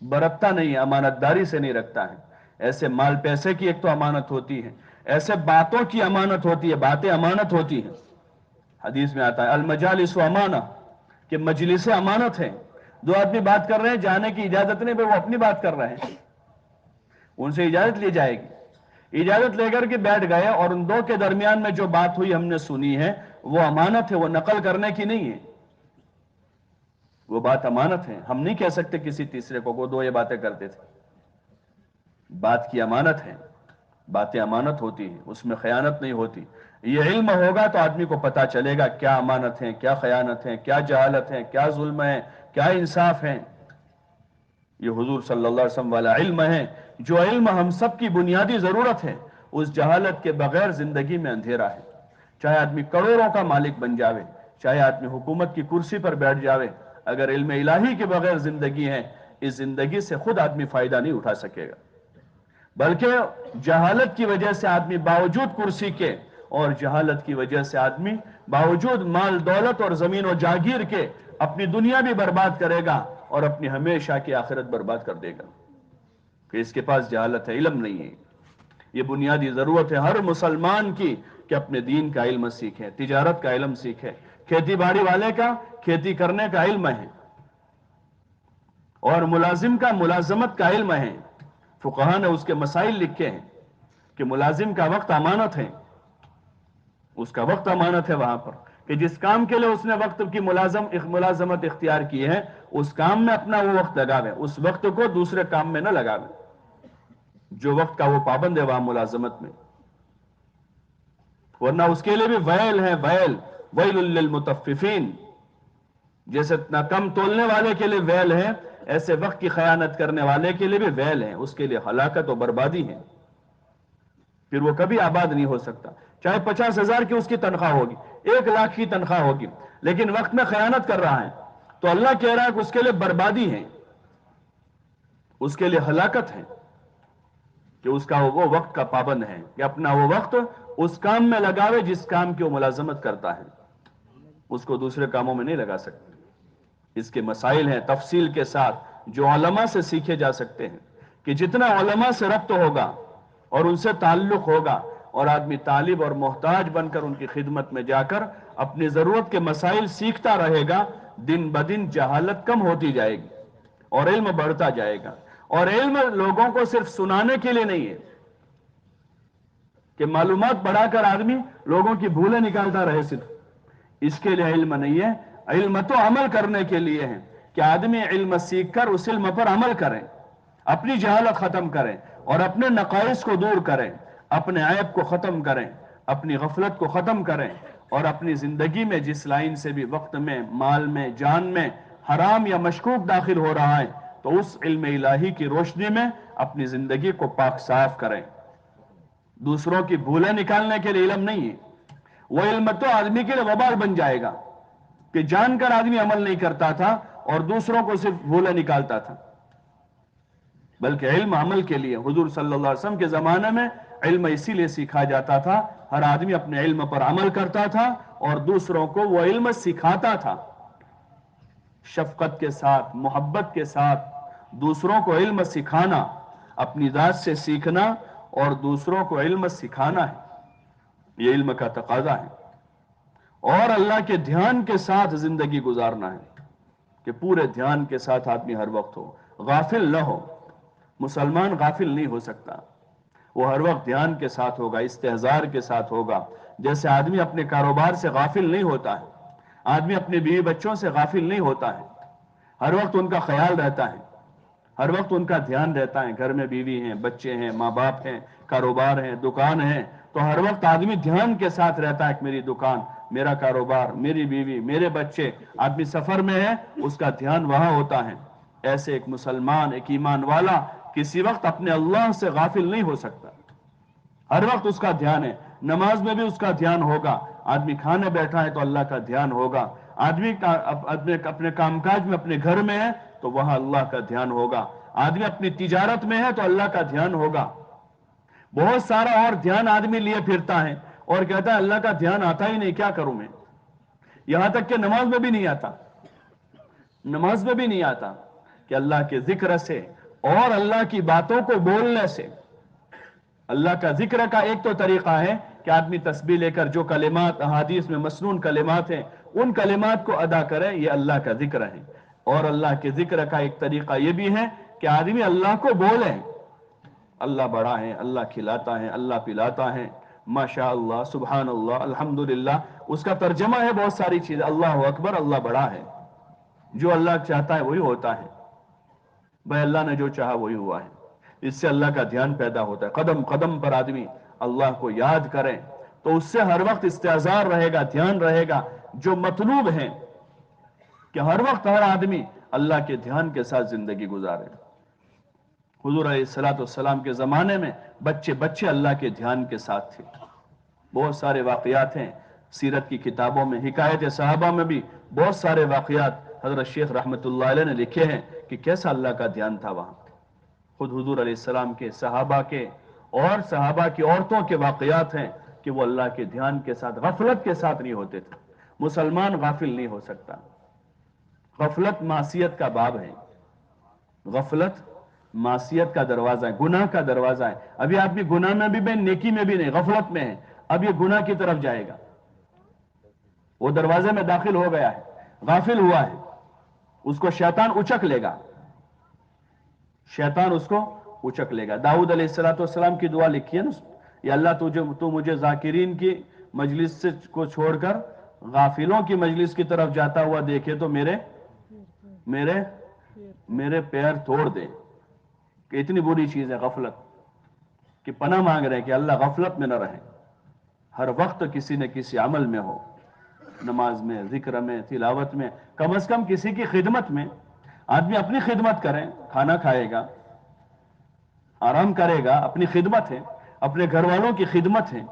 برتتا نہیں، امانت داری سے نہیں رکھتا ہے۔ ایسے مال پیسے کی ایک تو امانت ہوتی ہے، ایسے باتوں کی امانت ہوتی ہے، باتیں امانت ہوتی ہیں۔ حدیث میں آتا ہے المجالس امانہ، کہ مجلس امانت ہے۔ 2 آدمی بات کر رہے ہیں، جانے کی اجازت نہیں، وہ اپنی بات کر رہے ہیں، ان سے اجازت لی جائے گی، اجازت لے کر کے بیٹھ گئے اور ان 2 کے درمیان میں جو بات ہوئی ہم نے سنی ہے وہ امانت ہے، وہ نقل کرنے کی نہیں ہے، وہ بات امانت ہے۔ ہم نہیں کہہ سکتے کسی تیسرے کو وہ 2 یہ باتیں کرتے تھے، بات کی امانت ہے، باتیں امانت ہوتی ہیں، اس میں خیانت نہیں ہوتی۔ یہ علم ہوگا تو آدمی کو پتا چلے گا کیا امانت ہے، کیا خیانت ہے، کیا جہالت ہے، کیا ظلم ہے، کیا انصاف ہے۔ یہ حضور صلی اللہ علیہ وسلم والا علم ہے، جو علم ہم سب کی بنیادی ضرورت ہے۔ اس جہالت کے بغیر زندگی میں اندھیرا ہے، چاہے آدمی کروڑوں کا مالک بن جاوے، چاہے آدمی حکومت کی کرسی پر بیٹھ جاوے، اگر علم الہی کے بغیر زندگی ہے، اس زندگی سے خود آدمی فائدہ نہیں اٹھا سکے گا، بلکہ جہالت کی وجہ سے آدمی باوجود کرسی کے اور جہالت کی وجہ سے آدمی باوجود مال دولت اور زمین و جاگیر کے اپنی دنیا بھی برباد کرے گا اور اپنی ہمیشہ کی آخرت برباد کر دے گا، کہ اس کے پاس جہالت ہے، علم نہیں ہے۔ یہ بنیادی ضرورت ہے ہر مسلمان کی کہ اپنے دین کا علم سیکھے، تجارت کا علم سیکھے، کھیتی باڑی والے کا کھیتی کرنے کا علم ہے، اور ملازم کا ملازمت کا علم ہے۔ فقہاء نے اس کے مسائل لکھے ہیں کہ ملازم کا وقت امانت ہے، اس کا وقت امانت ہے وہاں پر، کہ جس کام کے لیے اس نے وقت کی ملازمت اختیار کی ہے اس کام میں اپنا وہ وقت لگاوے، اس وقت کو دوسرے کام میں نہ لگاوے، جو وقت کا وہ پابند ہے وہاں ملازمت میں، ورنہ اس کے لیے بھی ویل ہے، ویل للمطففین، جیسے نہ کم تولنے والے کے لیے ویل ہے، ایسے وقت کی خیانت کرنے والے کے لیے بھی ویل ہے، اس کے لیے ہلاکت و بربادی ہے، پھر وہ کبھی آباد نہیں ہو سکتا، چاہے 50,000 کی اس کی تنخواہ ہوگی، 1,00,000 کی تنخواہ ہوگی، لیکن وقت میں خیانت کر رہا ہے تو اللہ کہہ رہا ہے کہ اس کے لیے بربادی ہے، اس کے لیے ہلاکت ہے، کہ اس کا وہ وقت کا پابند ہے کہ اپنا وہ وقت اس کام میں لگاوے جس کام کی وہ ملازمت کرتا ہے، اس کو دوسرے کاموں میں نہیں لگا سکتے۔ اس کے مسائل ہیں تفصیل کے ساتھ جو علماء سے سیکھے جا سکتے ہیں، کہ جتنا علماء سے ربط ہوگا اور ان سے تعلق ہوگا اور آدمی طالب اور محتاج بن کر ان کی خدمت میں جا کر اپنی ضرورت کے مسائل سیکھتا رہے گا، دن بدن جہالت کم ہوتی جائے گی اور علم بڑھتا جائے گا۔ اور علم لوگوں کو صرف سنانے کے لیے نہیں ہے کہ معلومات بڑھا کر آدمی لوگوں کی بھولیں نکالتا رہے، صرف اس کے لیے علم نہیں ہے، علم تو عمل کرنے کے لیے ہے کہ آدمی علم سیکھ کر اس علم پر عمل کریں، اپنی جہالت ختم کریں اور اپنے نقائص کو دور کریں، اپنے عیب کو ختم کریں، اپنی غفلت کو ختم کریں، اور اپنی زندگی میں جس لائن سے بھی وقت میں، مال میں، جان میں حرام یا مشکوک داخل ہو رہا ہے تو اس علم الہی کی روشنی میں اپنی زندگی کو پاک صاف کریں۔ دوسروں کی بھولیں نکالنے کے لیے علم نہیں ہے، وہ علم تو آدمی کے لیے وبال بن جائے گا کہ جان کر آدمی عمل نہیں کرتا تھا اور دوسروں کو صرف بھولیں نکالتا تھا، بلکہ علم عمل کے لیے۔ حضور صلی اللہ علیہ وسلم کے زمانے میں علم اسی لیے سیکھا جاتا تھا، ہر آدمی اپنے علم پر عمل کرتا تھا اور دوسروں کو وہ علم سکھاتا تھا، شفقت کے ساتھ، محبت کے ساتھ دوسروں کو علم سکھانا، اپنی ذات سے سیکھنا اور دوسروں کو علم سکھانا ہے، یہ علم کا تقاضا ہے۔ اور اللہ کے دھیان کے ساتھ زندگی گزارنا ہے، کہ پورے دھیان کے ساتھ آدمی ہر وقت ہو، غافل نہ ہو۔ مسلمان غافل نہیں ہو سکتا، وہ ہر وقت دھیان کے ساتھ ہوگا، استحضار کے ساتھ ہوگا، جیسے آدمی اپنے کاروبار سے غافل نہیں ہوتا ہے، آدمی اپنے بیوی بچوں سے غافل نہیں ہوتا ہے، ہر وقت ان کا خیال رہتا ہے، ہر وقت ان کا دھیان رہتا ہے، گھر میں بیوی ہیں، بچے ہیں، ماں باپ ہیں، کاروبار ہیں، دکان ہیں، تو ہر وقت آدمی دھیان کے ساتھ رہتا ہے کہ میری دکان، میرا کاروبار، میری بیوی، میرے بچے، آدمی سفر میں ہے اس کا دھیان وہاں ہوتا ہے۔ ایسے ایک مسلمان، ایک ایمان والا کسی وقت اپنے اللہ سے غافل نہیں ہو سکتا، ہر وقت اس کا دھیان ہے، نماز میں بھی اس کا دھیان ہوگا، آدمی کھانے بیٹھا ہے تو اللہ کا دھیان ہوگا، آدمی اپنے کام کاج میں اپنے گھر میں ہے تو وہاں اللہ کا دھیان ہوگا، آدمی اپنی تجارت میں ہے تو اللہ کا دھیان ہوگا۔ بہت سارا اور دھیان آدمی لیے پھرتا ہے اور کہتا ہے اللہ کا دھیان آتا ہی نہیں، کیا کروں میں، یہاں تک کہ نماز میں بھی نہیں آتا، نماز میں بھی نہیں آتا، کہ اللہ کے ذکر سے اور اللہ کی باتوں کو بولنے سے۔ اللہ کا ذکر کا ایک تو طریقہ ہے کہ آدمی تسبیح لے کر جو کلمات احادیث میں مسنون کلمات ہیں ان کلمات کو ادا کرے، یہ اللہ کا ذکر ہے۔ اور اللہ کے ذکر کا ایک طریقہ یہ بھی ہے کہ آدمی اللہ کو بولے، اللہ بڑا ہے، اللہ کھلاتا ہے، اللہ پلاتا ہے، ماشاء اللہ، سبحان اللہ، الحمدللہ، اس کا ترجمہ ہے بہت ساری چیز، اللہ اکبر، اللہ بڑا ہے، جو اللہ چاہتا ہے وہی ہوتا ہے، بھائی اللہ نے جو چاہا وہی ہوا ہے۔ اس سے اللہ کا دھیان پیدا ہوتا ہے، قدم قدم پر آدمی اللہ کو یاد کریں تو اس سے ہر وقت استحضار رہے گا، دھیان رہے گا، جو مطلوب ہے کہ ہر وقت ہر آدمی اللہ کے دھیان کے ساتھ زندگی گزارے۔ حضور علیہ السلام کے زمانے میں بچے اللہ کے دھیان کے ساتھ تھے، بہت سارے واقعات ہیں سیرت کی کتابوں میں، حکایت صحابہ میں بھی بہت سارے واقعات حضرت شیخ رحمت اللہ علیہ نے لکھے ہیں کہ کیسا اللہ کا دھیان تھا وہاں۔ خود حضور علیہ السلام کے، صحابہ کے اور صحابہ کی عورتوں کے واقعات ہیں کہ وہ اللہ کے دھیان کے ساتھ غفلت کے ساتھ نہیں ہوتے تھے. مسلمان غافل نہیں ہو سکتا. غفلت معصیت کا باب ہے. غفلت معصیت کا دروازہ ہے, گناہ کا دروازہ ہے. ابھی آپ بھی گناہ میں بھی نیکی میں بھی نہیں, غفلت میں ہے. اب یہ گناہ کی طرف جائے گا, وہ دروازے میں داخل ہو گیا ہے, غافل ہوا ہے. اس کو شیطان اچک لے گا, شیطان اس کو اچک لے گا. داؤد علیہ السلام کی دعا لکھی ہے نا, یا اللہ تو مجھے ذاکرین کی مجلس کو چھوڑ کر غافلوں کی مجلس کی طرف جاتا ہوا دیکھے تو میرے پیر توڑ دے. کہ اتنی بری چیز ہے غفلت, کہ پناہ مانگ رہے کہ اللہ غفلت میں نہ رہے, ہر وقت کسی نہ کسی عمل میں ہو, نماز میں, ذکر میں, تلاوت میں, کم از کم کسی کی خدمت میں. آدمی اپنی خدمت کرے, کھانا کھائے گا, آرام کرے گا, اپنی خدمت ہے, اپنے گھر والوں کی خدمت ہے.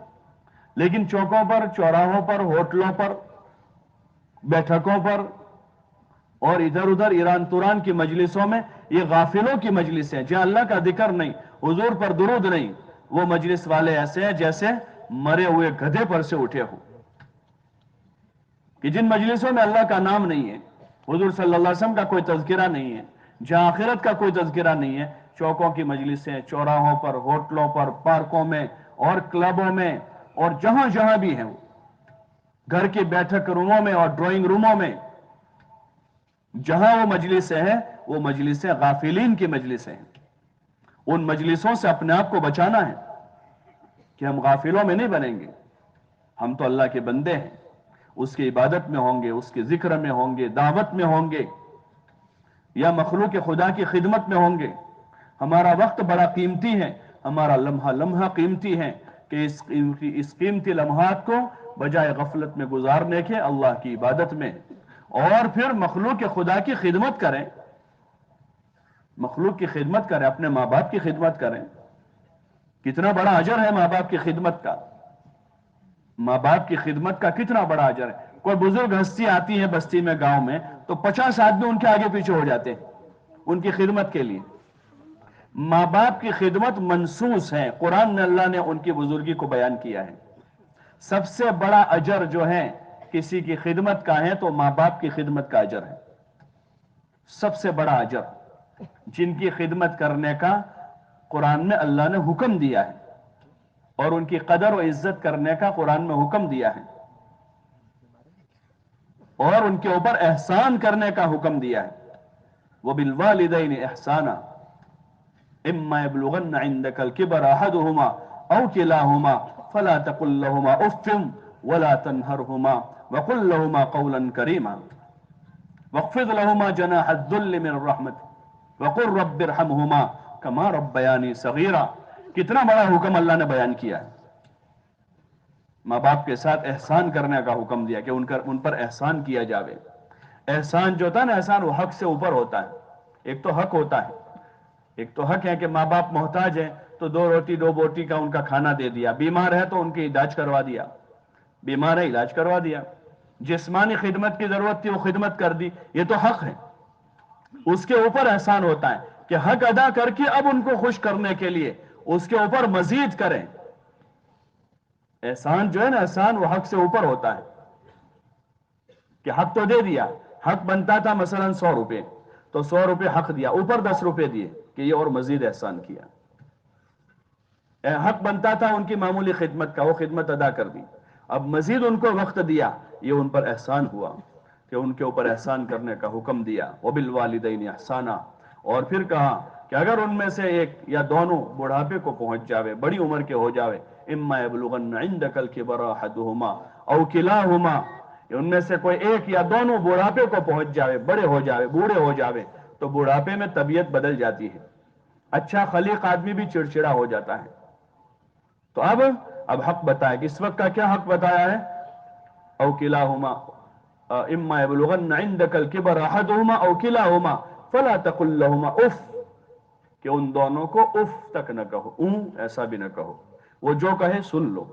لیکن چوکوں پر, چوراہوں پر, ہوٹلوں پر, بیٹھکوں پر اور ادھر ادھر ایران توران کی مجلسوں میں, یہ غافلوں کی مجلس ہے جہاں اللہ کا ذکر نہیں, حضور پر درود نہیں. وہ مجلس والے ایسے ہیں جیسے مرے ہوئے گدھے پر سے اٹھے ہو. کہ جن مجلسوں میں اللہ کا نام نہیں ہے, حضور صلی اللہ علیہ وسلم کا کوئی تذکرہ نہیں ہے, جہاں آخرت کا کوئی تذکرہ نہیں ہے, چوکوں کی مجلسیں, چوراہوں پر, ہوٹلوں پر, پارکوں میں اور کلبوں میں اور جہاں جہاں بھی ہیں, گھر کی بیٹھک روموں میں اور ڈرائنگ روموں میں, جہاں وہ مجلسیں ہیں وہ مجلسیں غافلین کی مجلسیں ہیں. ان مجلسوں سے اپنے آپ کو بچانا ہے کہ ہم غافلوں میں نہیں بنیں گے. ہم تو اللہ کے بندے ہیں, اس کی عبادت میں ہوں گے, اس کے ذکر میں ہوں گے, دعوت میں ہوں گے, یا مخلوق خدا کی خدمت میں ہوں گے. ہمارا وقت بڑا قیمتی ہے, ہمارا لمحہ لمحہ قیمتی ہے, کہ اس قیمتی لمحات کو بجائے غفلت میں گزارنے کے اللہ کی عبادت میں اور پھر مخلوق خدا کی خدمت کریں. مخلوق کی خدمت کریں, اپنے ماں باپ کی خدمت کریں. کتنا بڑا اجر ہے ماں باپ کی خدمت کا, ماں باپ کی خدمت کا کتنا بڑا اجر ہے. کوئی بزرگ ہستی آتی ہے بستی میں, گاؤں میں, تو 50 آدمی ان کے آگے پیچھے ہو جاتے ہیں ان کی خدمت کے لیے. ماں باپ کی خدمت منصوص ہے, قرآن میں اللہ نے ان کی بزرگی کو بیان کیا ہے. سب سے بڑا اجر جو ہے کسی کی خدمت کا ہے تو ماں باپ کی خدمت کا اجر ہے. سب سے بڑا اجر جن کی خدمت کرنے کا قرآن میں اللہ نے حکم دیا ہے, اور ان کی قدر و عزت کرنے کا قرآن میں حکم دیا ہے, اور ان کے اوپر احسان کرنے کا حکم دیا ہے. وَبِالْوَالِدَيْنِ إِحْسَانًا إِمَّا يَبْلُغَنَّ عِنْدَكَ الْكِبَرَ أَحَدُهُمَا أَوْ كِلَاهُمَا فَلَا تَقُلْ لَهُمَا أُفٍّ وَلَا تَنْهَرْهُمَا وَقُلْ لَهُمَا قَوْلًا كَرِيمًا وَاخْفِضْ لَهُمَا جَنَاحَ الذُّلِّ مِنَ الرَّحْمَةِ وَقُلْ رَبِّ ارْحَمْهُمَا كَمَا رَبَّيَانِي صَغِيرًا. کتنا بڑا حکم اللہ نے بیان کیا ہے. ماں باپ کے ساتھ احسان کرنے کا حکم دیا کہ ان پر احسان کیا جاوے. احسان جو ہوتا ہے نا, احسان وہ حق سے اوپر ہوتا ہے. ایک تو حق ہوتا ہے, ایک تو حق ہے کہ ماں باپ محتاج ہیں تو 2 روٹی 2 بوٹی کا ان کا کھانا دے دیا, بیمار ہے تو ان کی علاج کروا دیا, بیمار ہے علاج کروا دیا, جسمانی خدمت کی ضرورت تھی وہ خدمت کر دی, یہ تو حق ہے. اس کے اوپر احسان ہوتا ہے کہ حق ادا کر کے اب ان کو خوش کرنے کے لیے اس کے اوپر مزید کریں. احسان جو ہے نا, احسان وہ حق سے اوپر ہوتا ہے. کہ حق تو دے دیا, حق بنتا تھا مثلا 100 روپے, تو 100 روپے حق دیا, اوپر 10 روپے دیے کہ یہ اور مزید احسان کیا. حق بنتا تھا ان کی معمولی خدمت کا, وہ خدمت ادا کر دی, اب مزید ان کو وقت دیا, یہ ان پر احسان ہوا کہ ان کے اوپر احسان کرنے کا حکم دیا. وَبِالْوَالِدَيْنِ إِحْسَانًا. اور پھر کہا کہ اگر ان میں سے ایک یا دونوں بڑھاپے کو پہنچ جاوے, بڑی عمر کے ہو جاوے, اِمَّا يَبْلُغَنَّ عِنْدَكَ الْكِبَرَ أَحَدُهُمَا أَوْ كِلَاهُمَا, ان میں سے کوئی ایک یا دونوں بڑھاپے کو پہنچ جاوے, بڑے ہو جاوے, بوڑھے ہو جاوے, تو بڑھاپے میں طبیعت بدل جاتی ہے. اچھا خلیق آدمی بھی چڑچڑا ہو جاتا ہے. تو اب حق بتایا کہ اس وقت کا کیا حق بتایا ہے. او کلاہما اما یبلغن عندک الکبر احدہما او کلاہما فلا تقل لہما اف, کہ ان دونوں کو اف تک نہ کہو, ایسا بھی نہ کہو, وہ جو کہے سن لو.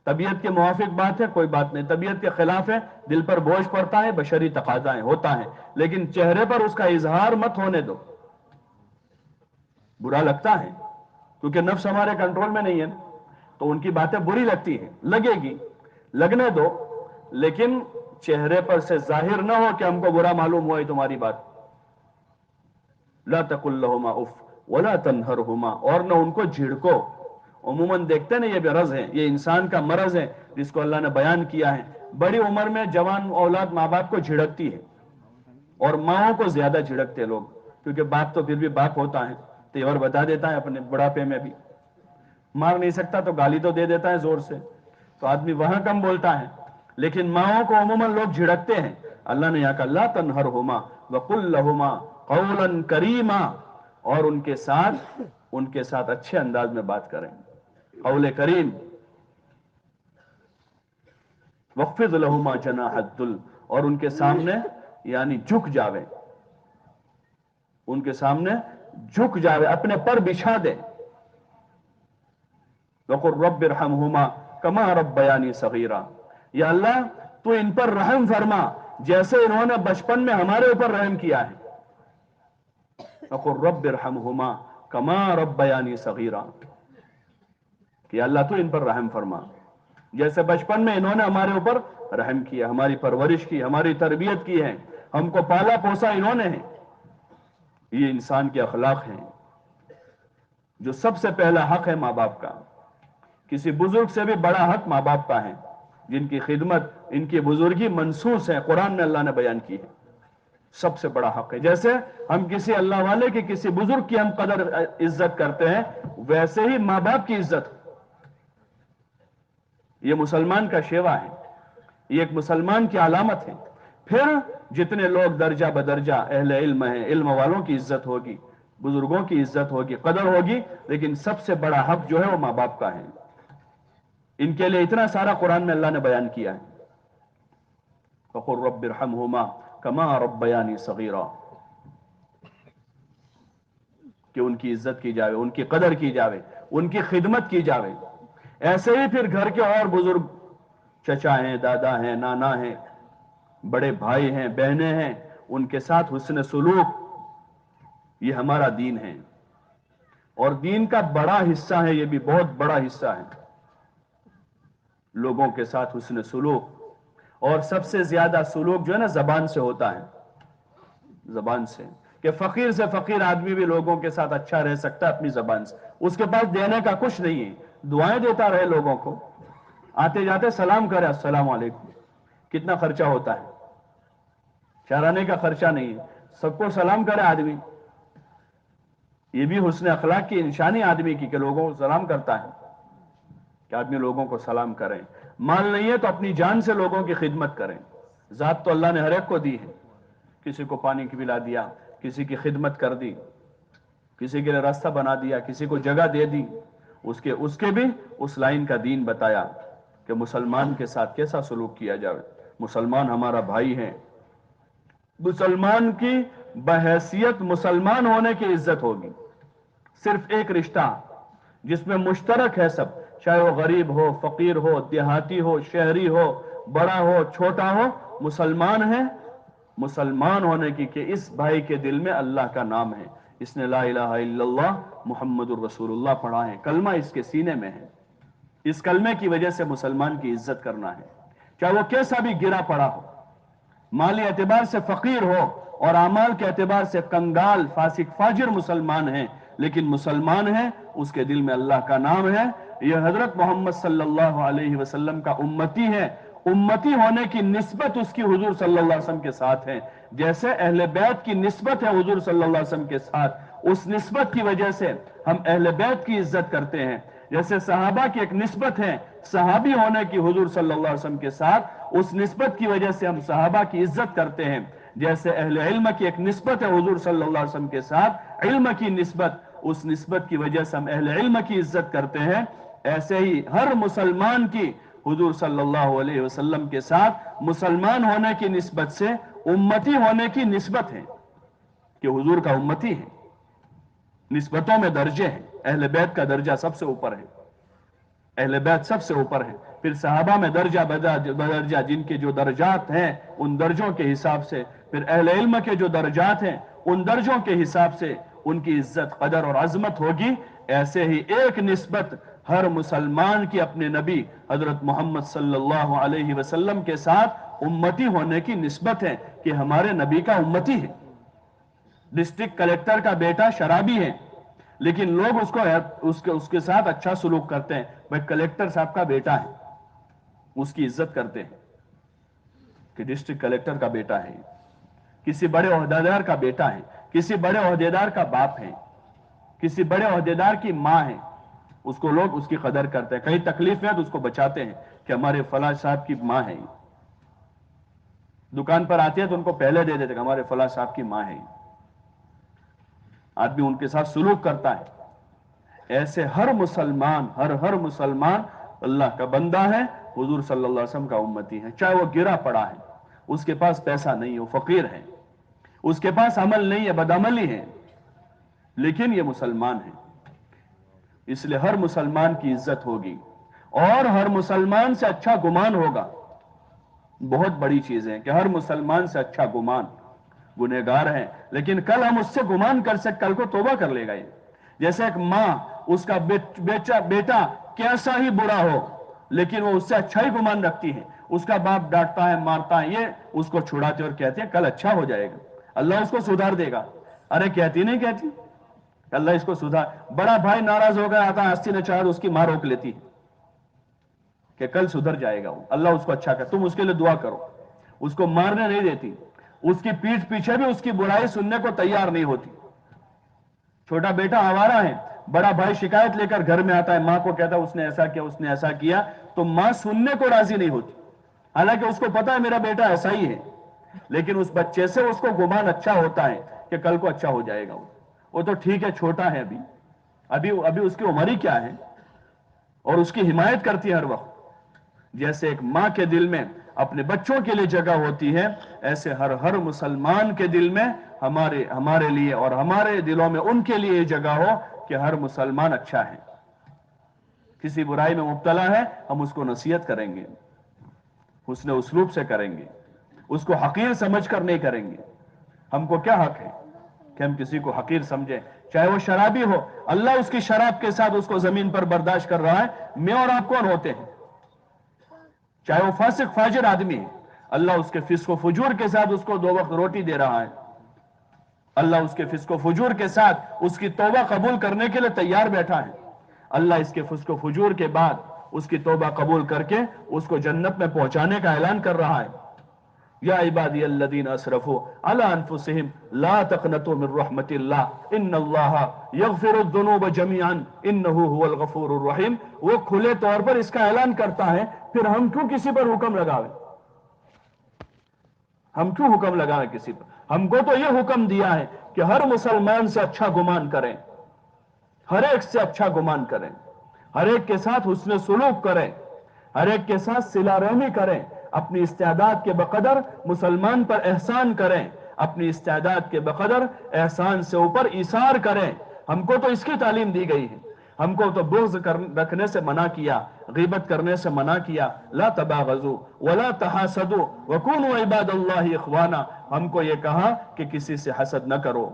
طبیعت کے موافق بات ہے کوئی بات نہیں, طبیعت کے خلاف ہے دل پر بوجھ پڑتا ہے, بشری تقاضا ہے, ہوتا ہے, لیکن چہرے پر اس کا اظہار مت ہونے دو. برا لگتا ہے کیونکہ نفس ہمارے کنٹرول میں نہیں ہے. تو ان کی باتیں بری لگتی ہیں، لگے گی، لگنے دو، لیکن چہرے پر سے ظاہر نہ ہو کہ ہم کو برا معلوم ہوا تمہاری بات. لا تقل لهما اف ولا تنهرهما، اور نہ ان کو جھڑکو. عموماً دیکھتے ہیں نا، یہ مرض ہے، یہ انسان کا مرض ہے جس کو اللہ نے بیان کیا ہے. بڑی عمر میں جوان اولاد ماں باپ کو جھڑکتی ہے، اور ماؤں کو زیادہ جھڑکتے لوگ، کیونکہ باپ تو پھر بھی باپ ہوتا ہے، تیور بتا دیتا ہے اپنے بڑھاپے میں بھی. مار نہیں سکتا تو گالی تو دے دیتا ہے زور سے، تو آدمی وہاں کم بولتا ہے، لیکن ماؤں کو عموماً لوگ جھڑکتے ہیں. اللہ نے یہاں کہا لا تنہرہما وقل لہما قولا کریما، اور ان کے ساتھ اچھے انداز میں بات کریں، قول کریم. وخفض لہما جناح الذل، اور ان کے سامنے یعنی جھک جاوے، ان کے سامنے جھک جاوے، اپنے پر بچھا دے. وقل رب ارحمہما کما ربیانی صغیرا، یا اللہ تو ان پر رحم فرما جیسے انہوں نے بچپن میں ہمارے اوپر رحم کیا ہے. وقل رب ارحمہما کما ربیانی صغیرا، کہ اللہ تو ان پر رحم فرما جیسے بچپن میں انہوں نے ہمارے اوپر رحم کیا، ہماری پرورش کی، ہماری تربیت کی ہے، ہم کو پالا پوسا انہوں نے ہے. یہ انسان کے اخلاق ہیں. جو سب سے پہلا حق ہے ماں باپ کا، کسی بزرگ سے بھی بڑا حق ماں باپ کا ہے، جن کی خدمت، ان کی بزرگی منصوص ہے، قرآن میں اللہ نے بیان کی ہے. سب سے بڑا حق ہے. جیسے ہم کسی اللہ والے کی، کسی بزرگ کی ہم قدر عزت کرتے ہیں، ویسے ہی ماں باپ کی عزت. یہ مسلمان کا شیوا ہے، یہ ایک مسلمان کی علامت ہے. پھر جتنے لوگ درجہ بدرجہ اہل علم ہیں، علم والوں کی عزت ہوگی، بزرگوں کی عزت ہوگی، قدر ہوگی، لیکن سب سے بڑا حق جو ہے وہ ماں باپ کا ہے. ان کے لیے اتنا سارا قرآن میں اللہ نے بیان کیا ہے. وقل رب ارحمہما کما ربیانی صغیرا، کہ ان کی عزت کی جاوے، ان کی قدر کی جاوے، ان کی خدمت کی جاوے. ایسے ہی پھر گھر کے اور بزرگ، چچا ہیں، دادا ہیں، نانا ہیں، بڑے بھائی ہیں، بہنیں ہیں، ان کے ساتھ حسن سلوک، یہ ہمارا دین ہے. اور دین کا بڑا حصہ ہے، یہ بھی بہت بڑا حصہ ہے، لوگوں کے ساتھ حسن سلوک. اور سب سے زیادہ سلوک جو ہے نا زبان سے ہوتا ہے، زبان سے، کہ فقیر سے فقیر آدمی بھی لوگوں کے ساتھ اچھا رہ سکتا ہے اپنی زبان سے. اس کے پاس دینے کا کچھ نہیں ہے، دعائیں دیتا رہے لوگوں کو، آتے جاتے سلام کرے السلام علیکم. کتنا خرچہ ہوتا ہے، چارانے کا خرچہ نہیں ہے، سب کو سلام کرے آدمی. یہ بھی حسن اخلاق کی نشانی آدمی کی، کہ لوگوں کو سلام کرتا ہے، کہ آدمی لوگوں کو سلام کریں. مال نہیں ہے تو اپنی جان سے لوگوں کی خدمت کریں. ذات تو اللہ نے ہر ایک کو دی ہے، کسی کو پانی پلا دیا، کسی کی خدمت کر دی، کسی کے لیے راستہ بنا دیا، کسی کو جگہ دے دی. اس کے بھی اس لائن کا دین بتایا کہ مسلمان کے ساتھ کیسا سلوک کیا جائے. مسلمان ہمارا بھائی ہے. مسلمان کی بحیثیت مسلمان ہونے کی عزت ہوگی. صرف ایک رشتہ جس میں مشترک ہے سب، چاہے وہ غریب ہو، فقیر ہو، دیہاتی ہو، شہری ہو، بڑا ہو، چھوٹا ہو، مسلمان ہے. مسلمان ہونے کی کہ اس بھائی کے دل میں اللہ کا نام ہے، اس نے لا الہ الا اللہ محمد الرسول اللہ پڑھا ہے، کلمہ اس کے سینے میں ہے. اس کلمے کی وجہ سے مسلمان کی عزت کرنا ہے، چاہے وہ کیسا بھی گرا پڑا ہو، مالی اعتبار سے فقیر ہو اور اعمال کے اعتبار سے کنگال فاسق فاجر مسلمان ہیں، لیکن مسلمان ہے، اس کے دل میں اللہ کا نام ہے. یہ حضرت محمد صلی اللہ علیہ وسلم کا امتی ہے. امتی ہونے کی نسبت اس کی حضور صلی اللہ علیہ وسلم کے ساتھ ہے، جیسے اہل بیت کی نسبت ہے حضور صلی اللہ علیہ وسلم کے ساتھ. اس نسبت کی وجہ سے ہم اہل بیت کی عزت کرتے ہیں. جیسے صحابہ کی ایک نسبت ہے صحابی ہونے کی حضور صلی اللہ علیہ وسلم کے ساتھ، اس نسبت کی وجہ سے ہم صحابہ کی عزت کرتے ہیں. جیسے اہل علم کی ایک نسبت ہے حضور صلی اللہ علیہ وسلم کے ساتھ، علم کی نسبت، اس نسبت کی وجہ سے ہم اہل علم کی عزت کرتے ہیں. ایسے ہی ہر مسلمان کی حضور صلی اللہ علیہ وسلم کے ساتھ مسلمان ہونے کی نسبت سے امتی ہونے کی نسبت ہے، کہ حضور کا امتی ہے. نسبتوں میں درجے ہیں، اہل بیت کا درجہ سب سے اوپر ہے، اہل بیت سب سے اوپر ہے. پھر صحابہ میں درجہ بدرجہ جن کے جو درجات ہیں ان درجوں کے حساب سے، پھر اہل علم کے جو درجات ہیں ان درجوں کے حساب سے ان کی عزت، قدر اور عظمت ہوگی. ایسے ہی ایک نسبت ہر مسلمان کی اپنے نبی حضرت محمد صلی اللہ علیہ وسلم کے ساتھ امتی ہونے کی نسبت ہے کہ ہمارے نبی کا امتی ہے. ڈسٹرکٹ کلیکٹر کا بیٹا شرابی ہے لیکن لوگ اس کے ساتھ اچھا سلوک کرتے ہیں. بھائی کلیکٹر صاحب کا بیٹا ہے, اس کی عزت کرتے ہیں کہ ڈسٹرکٹ کلیکٹر کا بیٹا ہے, کسی بڑے عہدیدار کا بیٹا ہے, کسی بڑے عہدیدار کا باپ ہے, کسی بڑے عہدیدار کی ماں ہے, اس کو لوگ اس کی قدر کرتے ہیں. کہیں تکلیف ہے تو اس کو بچاتے ہیں کہ ہمارے فلاں صاحب کی ماں ہے. دکان پر آتے ہیں تو ان کو پہلے دے دیتے کہ ہمارے فلاں صاحب کی ماں ہے. آدمی ان کے ساتھ سلوک کرتا ہے. ایسے ہر مسلمان ہر مسلمان اللہ کا بندہ ہے, حضور صلی اللہ علیہ وسلم کا امتی ہے. چاہے وہ گرا پڑا ہے, اس کے پاس پیسہ نہیں ہے, وہ فقیر ہے, اس کے پاس عمل نہیں ہے, بدعملی ہے, لیکن یہ مسلمان ہے. اس لیے ہر مسلمان کی عزت ہوگی اور ہر مسلمان سے اچھا گمان ہوگا. بہت بڑی چیز ہے کہ ہر مسلمان سے اچھا گمان. گنہگار ہیں لیکن کل ہم اس سے گمان کر سکتے, کل کو توبہ کر لے گا. یہ جیسے ایک ماں, اس کا بیٹا کیسا ہی برا ہو لیکن وہ اس سے اچھا ہی گمان رکھتی ہے. اس کا باپ ڈانٹتا ہے, مارتا ہے, یہ اس کو چھڑاتے اور کہتے ہیں کل اچھا ہو جائے گا, اللہ اس کو سدھار دے گا. ارے کہتی نہیں کہتی, اللہ اس کو سدھار. بڑا بھائی ناراض ہو گیا, آتا ہستی نے چاہ, اس کی ماں روک لیتی کہ کل سدھر جائے گا وہ, اللہ اس کو اچھا کر, تم اس کے لیے دعا کرو. اس کو مارنے نہیں دیتی, اس کی پیٹھ پیچھے بھی اس کی برائی سننے کو تیار نہیں ہوتی. چھوٹا بیٹا آوارہ ہے, بڑا بھائی شکایت لے کر گھر میں آتا ہے, ماں کو کہتا ہے اس نے ایسا کیا, اس نے ایسا کیا, تو ماں سننے کو راضی نہیں ہوتی. حالانکہ اس کو پتا ہے میرا بیٹا ایسا ہی ہے, لیکن اس بچے سے اس کو گمان اچھا ہوتا ہے کہ کل کو اچھا ہو جائے گا. وہ تو ٹھیک ہے, چھوٹا ہے, ابھی اس کی عمر ہی کیا ہے, اور اس کی حمایت کرتی ہے ہر وقت. جیسے ایک ماں کے دل میں اپنے بچوں کے لیے جگہ ہوتی ہے, ایسے ہر مسلمان کے دل میں ہمارے لیے اور ہمارے دلوں میں ان کے لیے جگہ ہو کہ ہر مسلمان اچھا ہے. کسی برائی میں مبتلا ہے, ہم اس کو نصیحت کریں گے, حسن اسلوب سے کریں گے, اس کو حقیر سمجھ کر نہیں کریں گے. ہم کو کیا حق ہے کہ ہم کسی کو حقیر سمجھیں؟ چاہے وہ شرابی ہو, اللہ اس کی شراب کے ساتھ اس کو زمین پر برداشت کر رہا ہے, میں اور آپ کون ہوتے ہیں؟ چاہے وہ فاسق فاجر آدمی ہے, اللہ اس کے فسق و فجور کے ساتھ اس کو 2 وقت روٹی دے رہا ہے. اللہ اس کے فسق و فجور کے ساتھ اس کی توبہ قبول کرنے کے لیے تیار بیٹھا ہے. اللہ اس کے فسق و فجور کے بعد اس کی توبہ قبول کر کے اس کو جنت میں پہنچانے کا اعلان کر رہا ہے. یا عبادی الذین اسرفوا علی انفسہم لا تقنطوا من رحمت اللہ ان اللہ یغفر الذنوب جميعا انہ هو الغفور الرحیم. وہ کھلے طور پر اس کا اعلان کرتا ہے, پھر ہم کیوں کسی پر حکم لگاویں؟ ہم کیوں حکم لگائیں کسی پر؟ ہم کو تو یہ حکم دیا ہے کہ ہر مسلمان سے اچھا گمان کریں, ہر ایک سے اچھا گمان کریں, ہر ایک کے ساتھ حسن سلوک کریں, ہر ایک کے ساتھ صلہ رحمی کریں, اپنی استعداد کے بقدر مسلمان پر احسان کریں, اپنی استعداد کے بقدر احسان سے اوپر ایثار کریں. ہم کو تو اس کی تعلیم دی گئی ہے. ہم کو تو بغض رکھنے سے منع کیا, غیبت کرنے سے منع کیا, لا تباغضوا ولا تحاسدوا وكونوا عباد اللہ اخوانا. ہم کو یہ کہا کہ کسی سے حسد نہ کرو,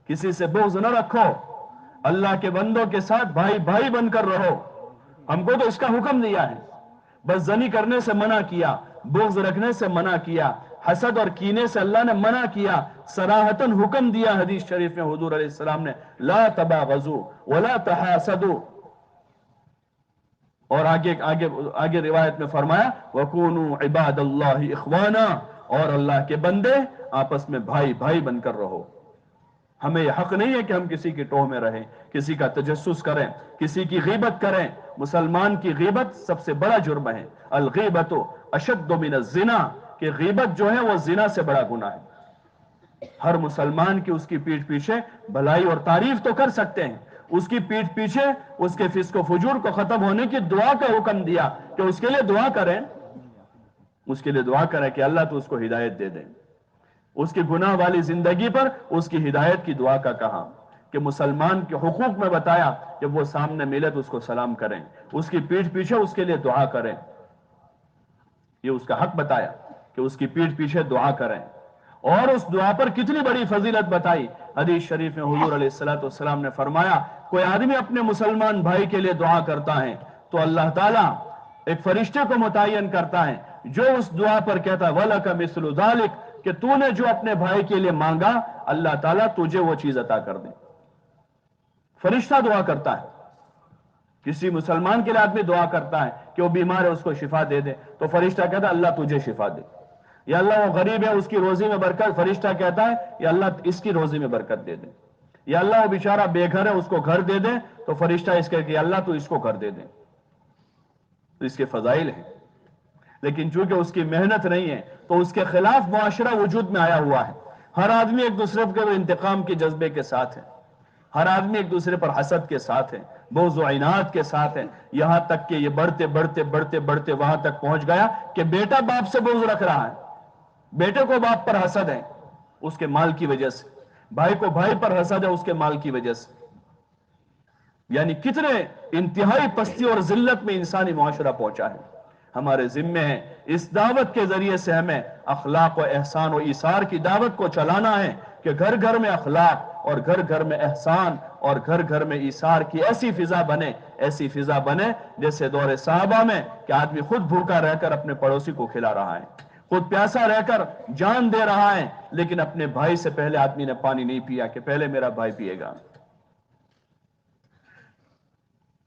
کسی سے بغض نہ رکھو, اللہ کے بندوں کے ساتھ بھائی بھائی بن کر رہو. ہم کو تو اس کا حکم دیا ہے. بس زنی کرنے سے منع کیا, بغض رکھنے سے منع کیا, حسد اور کینے سے اللہ نے منع کیا, صراحتاً حکم دیا حدیث شریف میں حضور علیہ السلام نے, لا تباغضوا ولا تحاسدوا. اور آگے روایت میں فرمایا وَكُونُوا عِبَادَ اللَّهِ إِخْوَانًا, اور اللہ کے بندے آپس میں بھائی بھائی بن کر رہو. ہمیں یہ حق نہیں ہے کہ ہم کسی کی ٹوہ میں رہیں, کسی کا تجسس کریں, کسی کی غیبت کریں. مسلمان کی غیبت سب سے بڑا جرم ہے. الغیبت اشد من الزنا, کہ غیبت جو ہے وہ زنا سے بڑا گناہ ہے. ہر مسلمان کی اس کی پیٹھ پیچھے بھلائی اور تعریف تو کر سکتے ہیں, اس کی پیٹھ پیچھے اس کے فسق و فجور کو ختم ہونے کی دعا کا حکم دیا کہ اس کے لیے دعا کریں, اس کے لیے دعا کریں کہ اللہ تو اس کو ہدایت دے دے. اس کی گناہ والی زندگی پر اس کی ہدایت کی دعا کا کہا کہ مسلمان کے حقوق میں بتایا کہ وہ سامنے ملے تو اس کو سلام کریں, اس کی پیٹھ پیچھے اس کے لیے دعا کریں. یہ اس کا حق بتایا کہ اس کی پیٹھ پیچھے دعا کریں, اور اس دعا پر کتنی بڑی فضیلت بتائی. حدیث شریف میں حضور علیہ الصلوۃ والسلام نے فرمایا کوئی آدمی اپنے مسلمان بھائی کے لیے دعا کرتا ہے تو اللہ تعالیٰ ایک فرشتے کو متعین کرتا ہے جو اس دعا پر کہتا ہے وَلَكَ مِثْلُ ذَلِكَ، کہ تو نے جو اپنے بھائی کے لیے مانگا اللہ تعالیٰ تجھے وہ چیز عطا کر دے۔ فرشتہ دعا کرتا ہے، کسی مسلمان کے لیے آدمی دعا کرتا ہے کہ وہ بیمار ہے اس کو شفا دے دے، تو فرشتہ کہتا ہے اللہ تجھے شفا دے، یا اللہ وہ غریب ہے اس کی روزی میں برکت، فرشتہ کہتا ہے یا اللہ اس کی روزی میں برکت دے دے، یا اللہ وہ بیچارہ بے گھر ہے اس کو گھر دے دے، تو فرشتہ اس کے کہ اللہ تو اس کو گھر دے دے۔ تو اس کے فضائل ہیں، لیکن چونکہ اس کی محنت نہیں ہے تو اس کے خلاف معاشرہ وجود میں آیا ہوا ہے۔ ہر آدمی ایک دوسرے کے انتقام کے جذبے کے ساتھ ہے، ہر آدمی ایک دوسرے پر حسد کے ساتھ ہے، بغض و عناد کے ساتھ ہے، یہاں تک کہ یہ بڑھتے بڑھتے بڑھتے بڑھتے وہاں تک پہنچ گیا کہ بیٹا باپ سے بغض رکھ رہا ہے، بیٹے کو باپ پر حسد ہے اس کے مال کی وجہ سے، بھائی کو بھائی پر حسد ہے اس کے مال کی وجہ سے۔ یعنی کتنے انتہائی پستی اور ذلت میں انسانی معاشرہ پہنچا ہے۔ ہمارے ذمے ہے اس دعوت کے ذریعے سے ہمیں اخلاق و احسان و ایثار کی دعوت کو چلانا ہے کہ گھر گھر میں اخلاق اور گھر گھر میں احسان اور گھر گھر میں ایثار کی ایسی فضا بنے، ایسی فضا بنے جیسے دور صحابہ میں کہ آدمی خود بھوکا رہ کر اپنے پڑوسی کو کھلا رہا ہے، خود پیاسا رہ کر جان دے رہا ہے، لیکن اپنے بھائی سے پہلے آدمی نے پانی نہیں پیا کہ پہلے میرا بھائی پیے گا،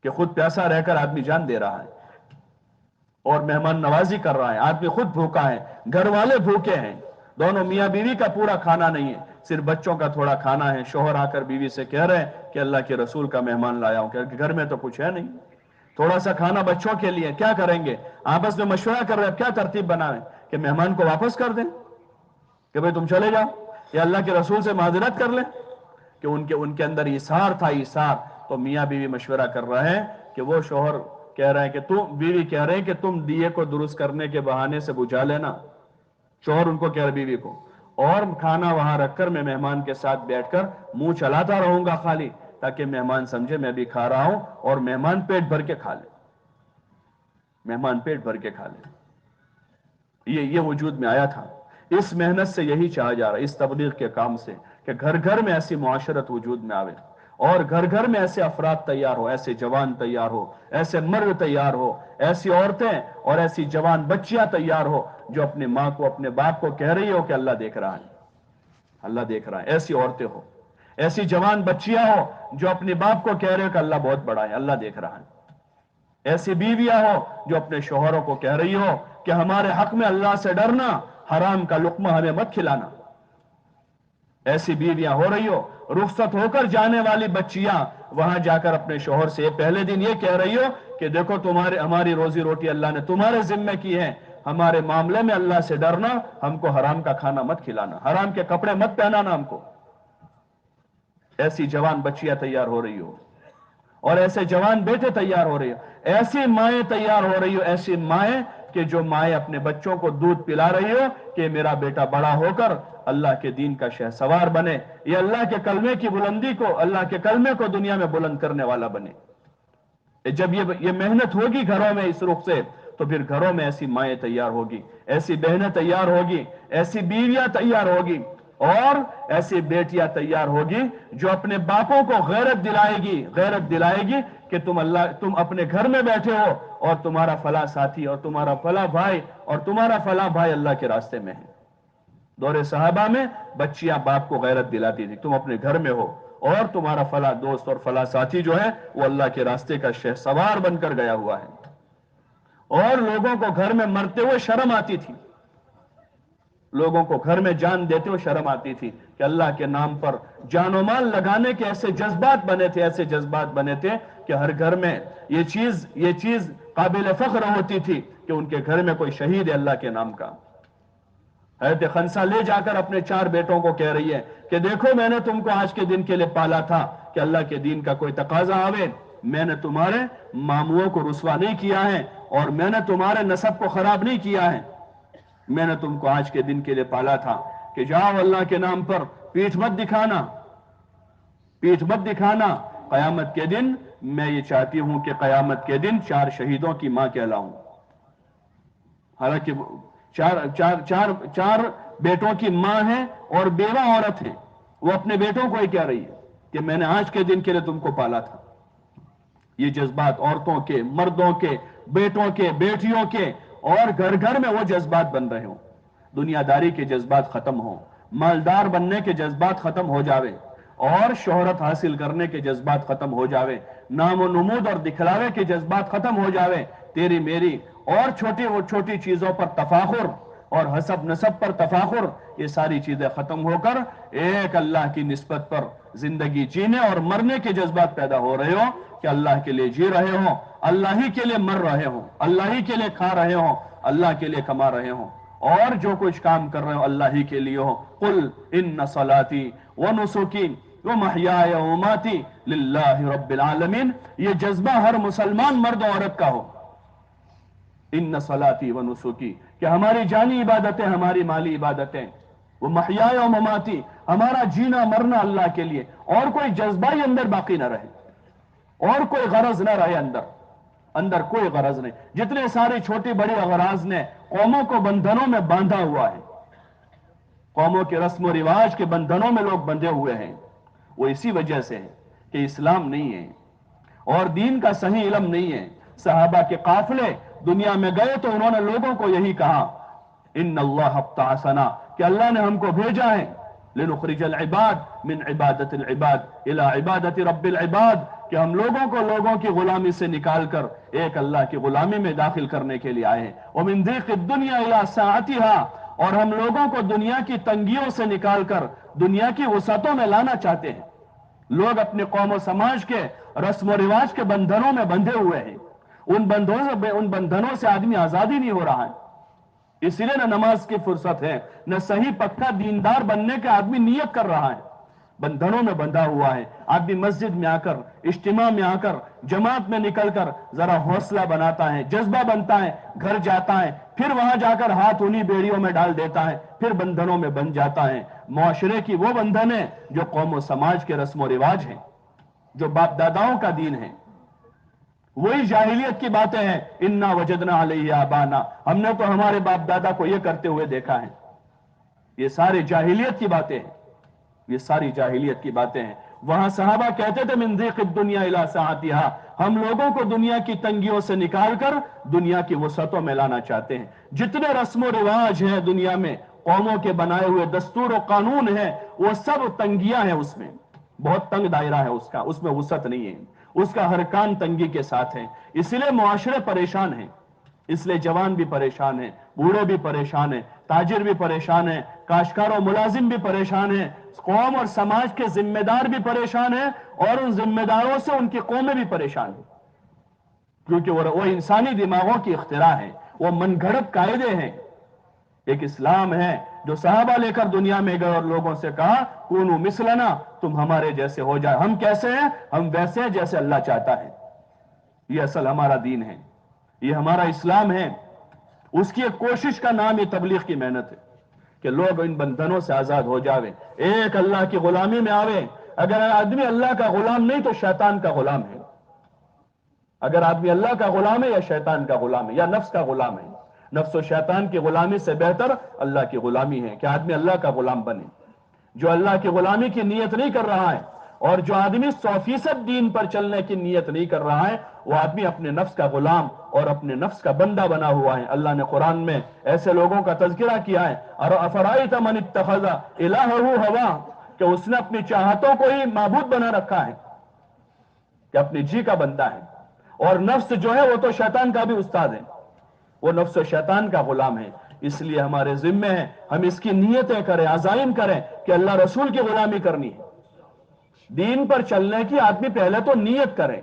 کہ خود پیاسا رہ کر آدمی جان دے رہا ہے اور مہمان نوازی کر رہا ہے، آدمی خود بھوکا ہے، گھر والے بھوکے ہیں، دونوں میاں بیوی کا پورا کھانا نہیں ہے، صرف بچوں کا تھوڑا کھانا ہے، شوہر آ کر بیوی سے کہہ رہے ہیں کہ اللہ کے رسول کا مہمان لایا ہوں، کہ گھر میں تو کچھ ہے نہیں، تھوڑا سا کھانا بچوں کے لیے، کیا کریں گے؟ آپس میں مشورہ کر رہے ہیں کیا ترتیب بنائیں کہ مہمان کو واپس کر دیں کہ بھئی تم چلے جاؤ، یا اللہ کے رسول سے معذرت کر لیں کہ ان کے اندر ایثار تھا، ایثار۔ تو میاں بیوی مشورہ کر رہے ہیں کہ وہ شوہر کہہ رہے ہیں کہ بیوی کہہ رہے ہیں کہ تم دیے کو درست کرنے کے بہانے سے بجھا لینا، شوہر ان کو کہہ رہے بیوی کو، اور کھانا وہاں رکھ کر میں مہمان کے ساتھ بیٹھ کر منہ چلاتا رہوں گا خالی، تاکہ مہمان سمجھے میں بھی کھا رہا ہوں اور مہمان پیٹ بھر کے کھا لے، مہمان پیٹ بھر کے کھا لے۔ یہ وجود میں آیا تھا، اس محنت سے یہی چاہا جا رہا ہے، اس تبلیغ کے کام سے کہ گھر گھر میں ایسی معاشرت وجود میں آوے اور گھر گھر میں ایسے افراد تیار ہو، ایسے جوان تیار ہو، ایسے مرد تیار ہو، ایسی عورتیں اور ایسی جوان بچیاں تیار ہو جو اپنے ماں کو اپنے باپ کو کہہ رہی ہو کہ اللہ دیکھ رہا ہے، اللہ دیکھ رہا ہے، ایسی عورتیں ہو، ایسی جوان بچیاں ہو جو اپنے باپ کو کہہ رہے ہو کہ اللہ بہت بڑا ہے، اللہ دیکھ رہا ہے، ایسی بیویاں ہو جو اپنے شوہروں کو کہہ رہی ہو کہ ہمارے حق میں اللہ سے ڈرنا، حرام کا لقمہ ہمیں مت کھلانا، ایسی بیویاں ہو رہی ہو، رخصت ہو کر جانے والی بچیاں وہاں جا کر اپنے شوہر سے پہلے دن یہ کہہ رہی ہو کہ دیکھو ہماری روزی روٹی اللہ نے تمہارے ذمہ کی ہے، ہمارے معاملے میں اللہ سے ڈرنا، ہم کو حرام کا کھانا مت کھلانا، حرام کے کپڑے مت پہنانا ہم کو۔ ایسی جوان بچیاں تیار ہو رہی ہو اور ایسے جوان بیٹے تیار ہو رہی ہو، ایسی مائیں تیار ہو رہی ہو، ایسی مائیں کہ جو مائیں اپنے بچوں کو دودھ پلا رہی ہو کہ میرا بیٹا بڑا ہو کر اللہ کے دین کا شہ سوار بنے، یہ اللہ کے کلمے کی بلندی کو، اللہ کے کلمے کو دنیا میں بلند کرنے والا بنے۔ جب یہ محنت ہوگی گھروں میں اس رخ سے، تو پھر گھروں میں ایسی مائیں تیار ہوگی، ایسی بہنیں تیار ہوگی، ایسی بیویاں تیار ہوگی اور ایسی بیٹیاں تیار ہوگی جو اپنے باپوں کو غیرت دلائے گی کہ تم اپنے گھر میں بیٹھے ہو اور تمہارا فلاں ساتھی اور تمہارا فلاں بھائی اور تمہارا فلاں بھائی اللہ کے راستے میں ہے۔ دور صحابہ میں بچیاں باپ کو غیرت دلاتی تھی، تم اپنے گھر میں ہو اور تمہارا فلاں دوست اور فلاں ساتھی جو ہے وہ اللہ کے راستے کا شہ سوار بن کر گیا ہوا ہے، اور لوگوں کو گھر میں مرتے ہوئے شرم آتی تھی، لوگوں کو گھر میں جان دیتے ہوئے شرم آتی تھی کہ اللہ کے نام پر جان و مال لگانے کے ایسے جذبات بنے تھے کہ ہر گھر میں یہ چیز قابل فخر ہوتی تھی کہ ان کے گھر میں کوئی شہید ہے اللہ کے نام کا۔ حضرت خنسا لے جا کر اپنے 4 بیٹوں کو کہہ رہی ہے کہ دیکھو میں نے تم کو آج کے دن کے لیے پالا تھا کہ اللہ کے دین کا کوئی تقاضا آوے، میں نے تمہارے ماموں کو رسوا نہیں کیا ہے اور میں نے تمہارے نسب کو خراب نہیں کیا ہے، میں نے تم کو آج کے دن کے لیے پالا تھا کہ جاؤ اللہ کے نام پر پیٹھ مت دکھانا، قیامت کے دن میں یہ چاہتی ہوں کہ قیامت کے دن 4 شہیدوں کی ماں کہلاؤں، حالانکہ 4 بیٹوں کی ماں ہے اور بیوہ عورت ہے، وہ اپنے بیٹوں کو ہی کہہ رہی ہے کہ میں نے آج کے دن کے لیے تم کو پالا تھا. یہ جذبات عورتوں کے، مردوں کے، بیٹوں کے، بیٹیوں کے، اور گھر گھر میں وہ جذبات بن رہے ہوں. دنیا داری کے جذبات ختم ہوں، مالدار بننے کے جذبات ختم ہو جاوے، اور شہرت حاصل کرنے کے جذبات ختم ہو جاوے، نام و نمود اور دکھلاوے کے جذبات ختم ہو جاوے، تیری میری اور چھوٹی چیزوں پر تفاخر اور حسب نسب پر تفاخر، یہ ساری چیزیں ختم ہو کر ایک اللہ کی نسبت پر زندگی جینے اور مرنے کے جذبات پیدا ہو رہے ہوں کہ اللہ کے لیے جی رہے ہوں، اللہ ہی کے لیے مر رہے ہوں، اللہ ہی کے لیے کھا رہے ہوں، اللہ کے لیے کما رہے ہوں، اور جو کچھ کام کر رہے ہوں اللہ ہی کے لیے ہو. قل ان صلاتی ونسکی ومحیای ومماتی للہ رب العالمین. یہ جذبہ ہر مسلمان مرد و عورت کا ہو. ان صلاتی ونسکی، کہ ہماری جانی عبادتیں، ہماری مالی عبادتیں، وہ محیای و مماتی، ہمارا جینا مرنا اللہ کے لیے، اور کوئی جذبہ ہی اندر باقی نہ رہے، اور کوئی غرض نہ رہے اندر کوئی غرض نہیں. جتنے ساری چھوٹی بڑی اغراض نے قوموں کو بندھنوں میں باندھا ہوا ہے، قوموں کے رسم و رواج کے بندھنوں میں لوگ بندھے ہوئے ہیں، وہ اسی وجہ سے ہے کہ اسلام نہیں ہے اور دین کا صحیح علم نہیں ہے. صحابہ کے قافلے دنیا میں گئے تو انہوں نے لوگوں کو یہی کہا، ان اللہ ابتعثنا، کہ اللہ نے ہم کو بھیجا ہے، لنخرج العباد من عبادت العباد الى عبادت رب العباد، کہ ہم لوگوں کو لوگوں کی غلامی سے نکال کر ایک اللہ کی غلامی میں داخل کرنے کے لیے آئے ہیں. ومن ضیق الدنیا الى ساعتها، اور ہم لوگوں کو دنیا کی تنگیوں سے نکال کر دنیا کی وسعتوں میں لانا چاہتے ہیں. لوگ اپنے قوم و سماج کے رسم و رواج کے بندھنوں میں بندھے ہوئے ہیں، ان بندھنوں سے آدمی آزادی نہیں ہو رہا ہے. اس لیے نہ نماز کی فرصت ہے، نہ صحیح پکا دیندار بننے کے آدمی نیت کر رہا ہے، بندھنوں میں بندھا ہوا ہے. آدمی مسجد میں آ کر، اجتماع میں آ کر، جماعت میں نکل کر ذرا حوصلہ بناتا ہے، جذبہ بنتا ہے، گھر جاتا ہے، پھر وہاں جا کر ہاتھ انہی بیڑیوں میں ڈال دیتا ہے، پھر بندھنوں میں بن جاتا ہے. معاشرے کی وہ بندھن ہے جو قوم و سماج کے رسم و رواج ہیں، جو باپ داداؤں کا دین ہے، وہی جاہلیت کی باتیں ہیں. انا وجدنا علیہ آبانا، ہم نے تو ہمارے باپ دادا کو یہ کرتے ہوئے دیکھا ہے. یہ ساری جاہلیت کی باتیں ہیں، یہ ساری جاہلیت کی باتیں ہیں. وہاں صحابہ کہتے تھے من ضیق الدنیا الی سعتها، ہم لوگوں کو دنیا کی تنگیوں سے نکال کر دنیا کی وسعتوں میں لانا چاہتے ہیں. جتنے رسم و رواج ہیں دنیا میں، قوموں کے بنائے ہوئے دستور و قانون ہیں، وہ سب تنگیاں ہیں. اس میں بہت تنگ دائرہ ہے اس کا، اس میں وسعت نہیں ہے، اس کا ہر کام تنگی کے ساتھ ہے. اس لیے معاشرے پریشان ہیں، اس لیے جوان بھی پریشان ہیں، بوڑھے بھی پریشان ہیں، تاجر بھی پریشان ہیں، کاشتکار و ملازم بھی پریشان ہیں، قوم اور سماج کے ذمہ دار بھی پریشان ہیں، اور ان ذمہ داروں سے ان کی قومیں بھی پریشان ہیں. کیونکہ وہ انسانی دماغوں کی اختراع ہے، وہ من گھڑت قاعدے ہیں. ایک اسلام ہے جو صحابہ لے کر دنیا میں گئے اور لوگوں سے کہا کونو مثلنا، تم ہمارے جیسے ہو جائے. ہم کیسے ہیں؟ ہم ویسے ہیں جیسے اللہ چاہتا ہے. یہ اصل ہمارا دین ہے، یہ ہمارا اسلام ہے. اس کی ایک کوشش کا نام یہ تبلیغ کی محنت ہے کہ لوگ ان بندھنوں سے آزاد ہو جاوے، ایک اللہ کی غلامی میں آوے. اگر آدمی اللہ کا غلام نہیں تو شیطان کا غلام ہے. اگر آدمی اللہ کا غلام ہے یا شیطان کا غلام ہے یا نفس کا غلام ہے. نفس و شیطان کی غلامی سے بہتر اللہ کی غلامی ہے کہ آدمی اللہ کا غلام بنے. جو اللہ کی غلامی کی نیت نہیں کر رہا ہے، اور جو آدمی 100% دین پر چلنے کی نیت نہیں کر رہا ہے، وہ آدمی اپنے نفس کا غلام اور اپنے نفس کا بندہ بنا ہوا ہے. اللہ نے قرآن میں ایسے لوگوں کا تذکرہ کیا ہے، اور افرائیت من اتخذ الہہ ہوا، کہ اس نے اپنی چاہتوں کو ہی معبود بنا رکھا ہے، کہ اپنی جی کا بندہ ہے. اور نفس جو ہے وہ تو شیطان کا بھی استاد ہے، وہ نفس و شیطان کا غلام ہے. اس لیے ہمارے ذمے ہیں ہم اس کی نیتیں کریں، عزائم کریں کہ اللہ رسول کی غلامی کرنی ہے. دین پر چلنے کی آدمی پہلے تو نیت کریں،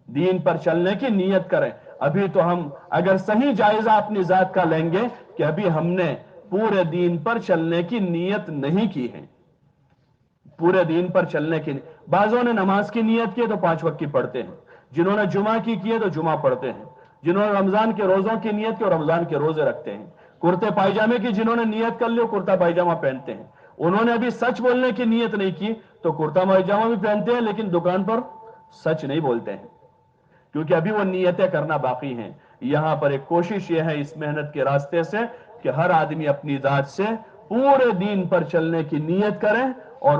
دین پر چلنے کی نیت کریں. ابھی تو ہم اگر صحیح جائزہ اپنی ذات کا لیں گے کہ ابھی ہم نے پورے دین پر چلنے کی نیت نہیں کی ہے. پورے دین پر چلنے کی بعضوں نے نماز کی نیت کی تو 5 وقت کی پڑھتے ہیں، جنہوں نے جمعہ کی ہے تو جمعہ پڑھتے ہیں، جنہوں نے رمضان کے روزوں کی نیت کی اور رمضان کے روزے رکھتے ہیں. کرتے پائجامے کی جنہوں نے نیت کر لی کرتا پائجامہ پہنتے ہیں. انہوں نے ابھی سچ بولنے کی نیت نہیں کی تو کرتا پائجامہ بھی پہنتے ہیں لیکن دکان پر سچ نہیں بولتے ہیں، کیونکہ ابھی وہ نیتیں کرنا باقی ہیں. یہاں پر ایک کوشش یہ ہے اس محنت کے راستے سے کہ ہر آدمی اپنی ذات سے پورے دین پر چلنے کی نیت کرے، اور